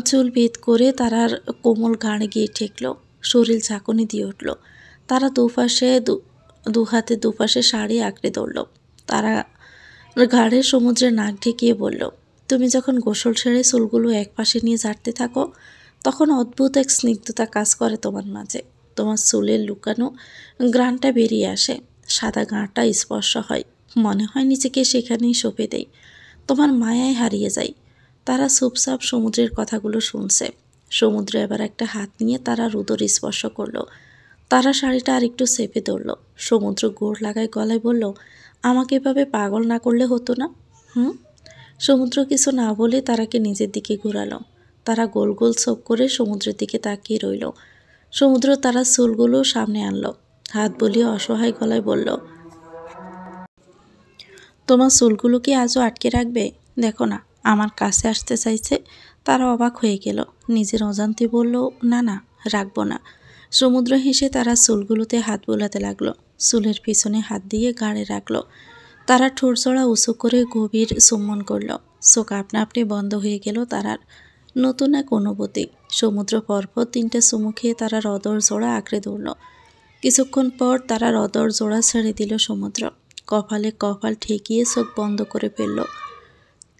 চুল ভেদ করে তারার কোমল ঘাড়ে গিয়ে ঠেকল। শরীর ঝাঁকুনি দিয়ে উঠল। তারা দু হাতে দুপাশে শাড়ি আঁকড়ে ধরল। তারা ঘাড়ে সমুদ্রের নাক ঢেকিয়ে বলল, তুমি যখন গোসল সেরে চুলগুলো এক পাশে নিয়ে ঝাড়তে থাকো, তখন অদ্ভুত এক স্নিগ্ধতা কাজ করে তোমার মাঝে। তোমার চুলের লুকানো ঘ্রাণটা বেরিয়ে আসে, সাদা গাঁটা স্পর্শ হয়, মনে হয় নিজেকে সেখানেই সঁপে দেই, তোমার মায়ায় হারিয়ে যাই। তারা চুপচাপ সমুদ্রের কথাগুলো শুনছে। সমুদ্র এবার একটা হাত নিয়ে তারা রুদর স্পর্শ করলো। তারা শাড়িটা আর একটু চেপে ধরল। সমুদ্র গোড় লাগায় গলায় বলল, আমাকে এভাবে পাগল না করলে হতো না? সমুদ্র কিছু না বলে তারাকে নিজের দিকে ঘোরালো। তারা গোল গোল চোখ করে সমুদ্রের দিকে তাকিয়ে রইল। সমুদ্র তারা চুলগুলো সামনে আনলো, হাত বলিয়ে অসহায় গলায় বলল, তোমার চুলগুলো কি আজও আটকে রাখবে? দেখো না, আমার কাছে আসতে চাইছে। তারা অবাক হয়ে গেল। নিজের অজান্তে বলল, না না, রাখবো না। সমুদ্র হেসে তারা চুলগুলোতে হাত বোলাতে লাগলো। চুলের পিছনে হাত দিয়ে গাড়ে রাখলো। তারা ঠোঁটজোড়া উঁচু করে গভীর চুম্বন করলো। চোখ আপনা আপনি বন্ধ হয়ে গেল তারার। নতুন এক অনুভূতি। সমুদ্র পরপর 3টে চুমু খেয়ে তারা হৃদর জোড়া আঁকড়ে ধরল। কিছুক্ষণ পর তারা হৃদর জোড়া ছেড়ে দিল সমুদ্র। কপালে কপাল ঠেকিয়ে চোখ বন্ধ করে ফেলল।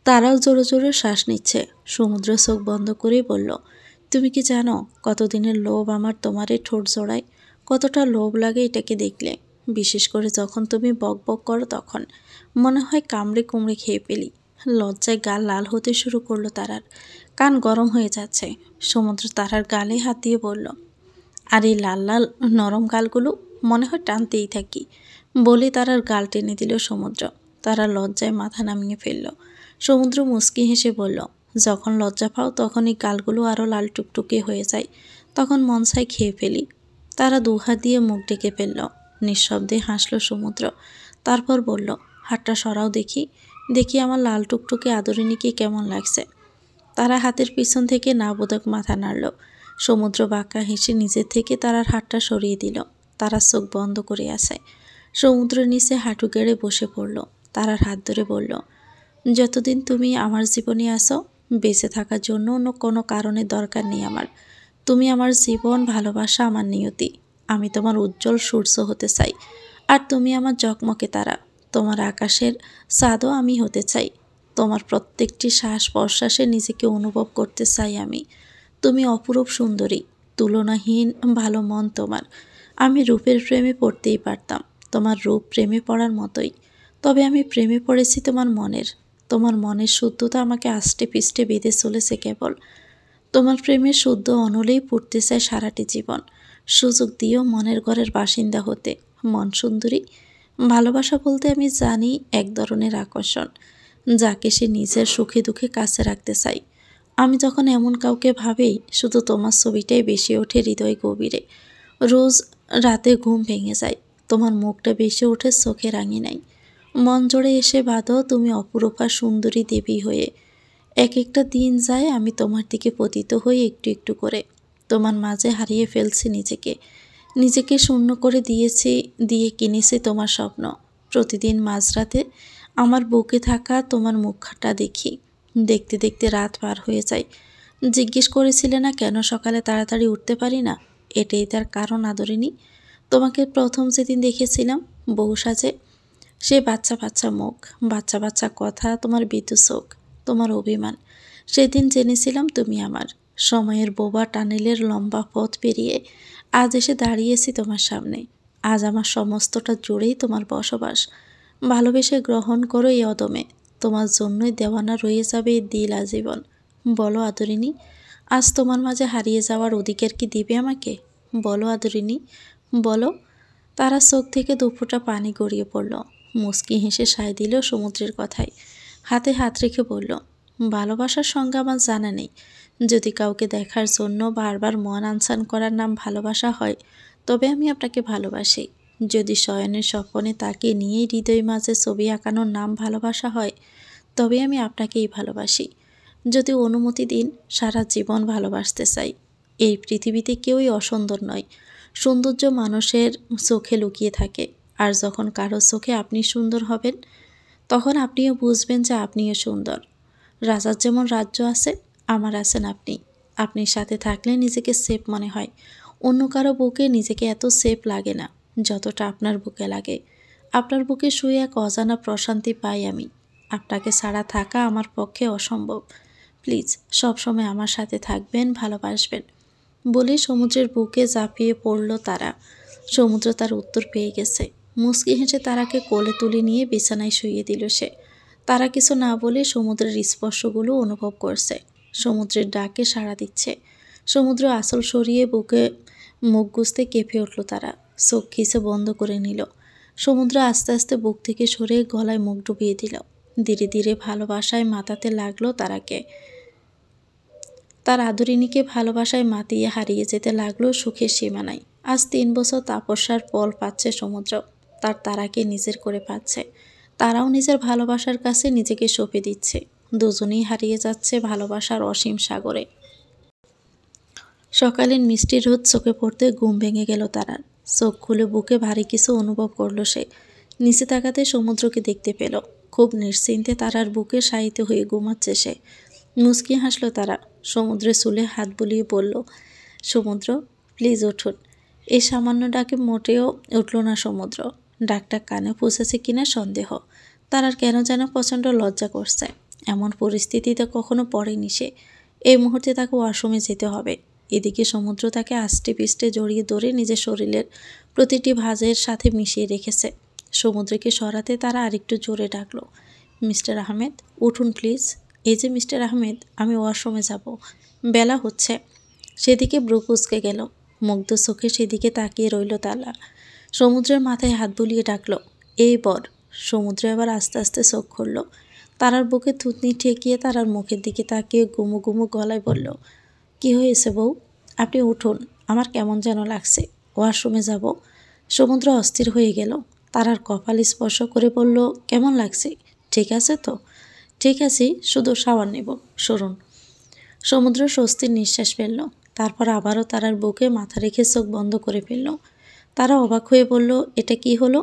তারাও জোরে জোরে শ্বাস নিচ্ছে। সমুদ্র চোখ বন্ধ করেই বলল, তুমি কি জানো কতদিনের লোভ আমার তোমার এই ঠোঁট জোড়ায়? কতটা লোভ লাগে এটাকে দেখলে। বিশেষ করে যখন তুমি বক বক করো, তখন মনে হয় কামড়ে কুমড়ে খেয়ে ফেলি। লজ্জায় গাল লাল হতে শুরু করলো তারার। কান গরম হয়ে যাচ্ছে। সমুদ্র তারার গালে হাত দিয়ে বলল, আর এই লাল লাল নরম গালগুলো মনে হয় টানতেই থাকি। বলে তারার গাল টেনে দিল সমুদ্র। তারা লজ্জায় মাথা নামিয়ে ফেলল। সমুদ্র মুচকি হেসে বলল, যখন লজ্জা পাও তখন এই গালগুলো আরও লাল টুকটুকে হয়ে যায়, তখন মন চাই খেয়ে ফেলি। তারা দুহাত দিয়ে মুখ ডেকে ফেলল। নিঃশব্দে হাসল সমুদ্র। তারপর বলল, হাতটা সরাও দেখি, দেখি আমার লাল টুকটুকে আদরিনীকে কেমন লাগছে। তারা হাতের পিছন থেকে নাবোধক মাথা নাড়ল। সমুদ্র বাঁকা হেসে নিজের থেকে তারার হাতটা সরিয়ে দিল। তারা চোখ বন্ধ করে আছে। সমুদ্র নিচে হাঁটু গেড়ে বসে পড়ল। তারার হাত ধরে বলল, যতদিন তুমি আমার জীবনে আসো, বেঁচে থাকার জন্য অন্য কোনো কারণের দরকার নেই আমার। তুমি আমার জীবন, ভালোবাসা, আমার নিয়তি। আমি তোমার উজ্জ্বল সূর্য হতে চাই, আর তুমি আমার জকমকে তারা। তোমার আকাশের চাঁদও আমি হতে চাই। তোমার প্রত্যেকটি শ্বাস প্রশ্বাসে নিজেকে অনুভব করতে চাই আমি। তুমি অপরূপ সুন্দরী, তুলনাহীন ভালো মন তোমার। আমি রূপের প্রেমে পড়তেই পারতাম, তোমার রূপ প্রেমে পড়ার মতোই। তবে আমি প্রেমে পড়েছি তোমার মনের। তোমার মনের শুদ্ধতা আমাকে আষ্টে পিষ্টে বেঁধে চলেছে কেবল। তোমার প্রেমের শুদ্ধ অনলেই পড়তে চায় সারাটি জীবন। সুযোগ দিও মনের ঘরের বাসিন্দা হতে, মন সুন্দরী। ভালোবাসা বলতে আমি জানি এক ধরনের আকর্ষণ, যাকে সে নিজের সুখে দুঃখে কাছে রাখতে চাই। আমি যখন এমন কাউকে ভাবি, শুধু তোমার ছবিটাই বেশি ওঠে হৃদয় গভীরে। রোজ রাতে ঘুম ভেঙে যায়, তোমার মুখটা বেশি ওঠে চোখের আঙিনায়। মন জোড়ে এসে বাঁধো তুমি অপরূপা সুন্দরী দেবী হয়ে। এক একটা দিন যায় আমি তোমার দিকে পতিত হই একটু একটু করে। তোমার মাঝে হারিয়ে ফেলছি নিজেকে। নিজেকে শূন্য করে দিয়ে কিনেছি তোমার স্বপ্ন। প্রতিদিন মাঝরাতে আমার বুকে থাকা তোমার মুখটা দেখি। দেখতে দেখতে রাত পার হয়ে যায়। জিজ্ঞেস করেছিলে না কেন সকালে তাড়াতাড়ি উঠতে পারি না? এটাই তার কারণ আদরিনী। তোমাকে প্রথম যেদিন দেখেছিলাম বউ সাজে, সে বাচ্চা বাচ্চা মুখ, বাচ্চা বাচ্চা কথা, তোমার বিদ্যুৎ চোখ, তোমার অভিমান, সেদিন জেনেছিলাম তুমি আমার। সময়ের বোবা টানেলের লম্বা পথ পেরিয়ে আজ এসে দাঁড়িয়েছি তোমার সামনে। আজ আমার সমস্তটা জুড়েই তোমার বসবাস। ভালোবেসে গ্রহণ করো এই অদমে। তোমার জন্যই দেওয়ানা রয়ে যাবে এই দিল আজীবন। বলো আদরিনী, আজ তোমার মাঝে হারিয়ে যাওয়ার অধিকার কি দিবে আমাকে? বলো আদরিনী, বলো। তারা চোখ থেকে দুফোঁটা পানি গড়িয়ে পড়ল। মুচকি হেসে সায় দিল সমুদ্রের কথায়। হাতে হাত রেখে বলল, ভালোবাসার সঙ্গে আমার জানা নেই। যদি কাউকে দেখার জন্য বারবার মন আনসান করার নাম ভালোবাসা হয়, তবে আমি আপনাকে ভালোবাসি। যদি শয়নের স্বপ্নে তাকে নিয়েই হৃদয় মাঝে ছবি আঁকানোর নাম ভালোবাসা হয়, তবে আমি আপনাকেই ভালোবাসি। যদি অনুমতি দিন, সারা জীবন ভালোবাসতে চাই। এই পৃথিবীতে কেউই অসুন্দর নয়। সৌন্দর্য মানুষের চোখে লুকিয়ে থাকে। আর যখন কারো চোখে আপনি সুন্দর হবেন, তখন আপনিও বুঝবেন যে আপনিও সুন্দর। রাজার যেমন রাজ্য আছে, আমার আছেন আপনি। আপনি সাথে থাকলে নিজেকে সেফ মনে হয়। অন্য কারো বুকে নিজেকে এত সেফ লাগে না, যতটা আপনার বুকে লাগে। আপনার বুকে শুয়ে এক অজানা প্রশান্তি পাই আমি। আপনাকে ছাড়া থাকা আমার পক্ষে অসম্ভব। প্লিজ সবসময় আমার সাথে থাকবেন, ভালোবাসবেন। বলে সমুদ্রের বুকে ঝাঁপিয়ে পড়ল তারা। সমুদ্র তার উত্তর পেয়ে গেছে। মুচকি হেসে তারাকে কোলে তুলে নিয়ে বিছানায় শুইয়ে দিল সে। তারা কিছু না বলে সমুদ্রের স্পর্শগুলো অনুভব করছে। সমুদ্রের ডাকে সাড়া দিচ্ছে। সমুদ্র আঁচল সরিয়ে বুকে মুখ গুজতে কেঁপে উঠল তারা। চোখ খিচে বন্ধ করে নিল। সমুদ্র আস্তে আস্তে বুক থেকে সরে গলায় মুখ ডুবিয়ে দিল। ধীরে ধীরে ভালোবাসায় মাতাতে লাগলো তারাকে। তার আদরিনীকে ভালোবাসায় মাতিয়ে হারিয়ে যেতে লাগলো সুখের সীমানায়। আজ 3 বছর তাপস্যার ফল পাচ্ছে সমুদ্র। তার তারাকে নিজের করে পাচ্ছে। তারাও নিজের ভালোবাসার কাছে নিজেকে সঁপে দিচ্ছে। দুজনেই হারিয়ে যাচ্ছে ভালোবাসার অসীম সাগরে। সকালের মিষ্টি রোদ চোখে পড়তে ঘুম ভেঙে গেল তারার। চোখ খুলে বুকে ভারী কিছু অনুভব করলো সে। নিচে তাকাতে সমুদ্রকে দেখতে পেল। খুব নিশ্চিন্তে তারার বুকে শায়িত হয়ে ঘুমাচ্ছে সে। মুচকি হাসলো তারা। সমুদ্রের চুলে হাত বুলিয়ে বলল, সমুদ্র প্লিজ উঠুন। এই সামান্য ডাকে মোটেও উঠল না সমুদ্র। ডাকটা কানে পৌঁছেছে কিনা সন্দেহ। তারার কেন যেন প্রচণ্ড লজ্জা করছে। এমন পরিস্থিতিতে কখনো পড়েনি সে। এই মুহূর্তে তাকে ওয়াশরুমে যেতে হবে। এদিকে সমুদ্র তাকে আষ্টে পিষ্টে জড়িয়ে ধরে নিজের শরীরের প্রতিটি ভাঁজের সাথে মিশিয়ে রেখেছে। সমুদ্রকে সরাতে তারা আরেকটু জোরে ডাকলো, মিস্টার আহমেদ উঠুন প্লিজ। এই যে মিস্টার আহমেদ, আমি ওয়াশরুমে যাব, বেলা হচ্ছে। সেদিকে ব্রু কুঁচকে গেল। মুগ্ধ চোখে সেদিকে তাকিয়ে রইল তারা। সমুদ্রের মাথায় হাত বুলিয়ে ডাকলো, এই বর। সমুদ্র এবার আস্তে আস্তে চোখ খুলল। তারার বুকে থুতনি ঠেকিয়ে তারার মুখের দিকে তাকিয়ে গুমু গুমু গলায় বলল, কি হয়েছে বউ? আপনি উঠুন, আমার কেমন যেন লাগছে, ওয়াশরুমে যাব। সমুদ্র অস্থির হয়ে গেল। তারার কপাল স্পর্শ করে বলল, কেমন লাগছে? ঠিক আছে তো? ঠিক আছি, শুধু শাওয়ার নেব, সরুন। সমুদ্র স্বস্তির নিঃশ্বাস ফেলল। তারপর আবারও তারার বুকে মাথা রেখে চোখ বন্ধ করে ফেলল। তারা অবাক হয়ে বলল, এটা কি হলো?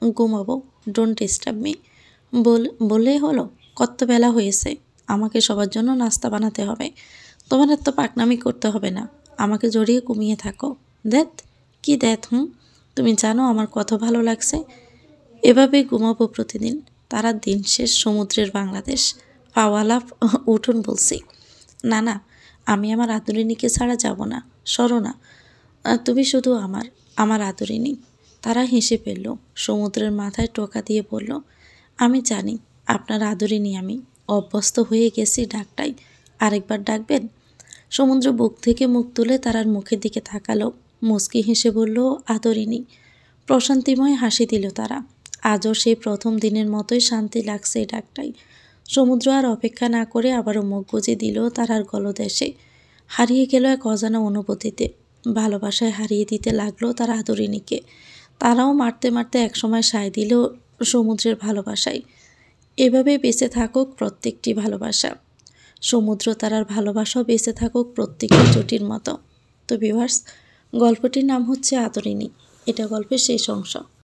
ঘুমাবো, ডোন্ট ডিস্টার্ব মি। বললেই হলো? কত বেলা হয়েছে, আমাকে সবার জন্য নাস্তা বানাতে হবে। তোমার এত পাকনামি করতে হবে না, আমাকে জড়িয়ে ঘুমিয়ে থাকো। দেখ কি দেখ, তুমি জানো আমার কত ভালো লাগছে। এভাবেই ঘুমাবো প্রতিদিন। তারা দিন শেষ সমুদ্রের বাংলাদেশ। পাওয়ালা উঠুন বলছি। না না, আমি আমার আদরিনীকে ছাড়া যাব না, সরো না। তুমি শুধু আমার, আমার আদরিনী। তারা হেসে ফেলল। সমুদ্রের মাথায় টোকা দিয়ে বলল, আমি জানি আপনার আদরিনী আমি, অভ্যস্ত হয়ে গেছি ডাকটাই। আরেকবার ডাকবেন? সমুদ্র বুক থেকে মুখ তুলে তারার মুখের দিকে তাকালো। মুচকি হেসে বলল, আদরিনী। প্রশান্তিময় হাসি দিল তারা। আজও সেই প্রথম দিনের মতোই শান্তি লাগছে এই ডাকটাই। সমুদ্র আর অপেক্ষা না করে আবারও মুখ গুজে দিল তারার গলদেশে। হারিয়ে গেল এক অজানা অনুভূতিতে। ভালোবাসায় হারিয়ে দিতে লাগলো তার আদরিনীকে। তারাও মারতে মারতে একসময় সায় দিল সমুদ্রের ভালোবাসায়। এভাবে বেঁচে থাকুক প্রত্যেকটি ভালোবাসা। সমুদ্র তারার ভালোবাসাও বেঁচে থাকুক প্রত্যেকটি জুটির মতো। তো ভিউয়ার্স, গল্পটির নাম হচ্ছে আদরিনী। এটা গল্পের শেষ অংশ।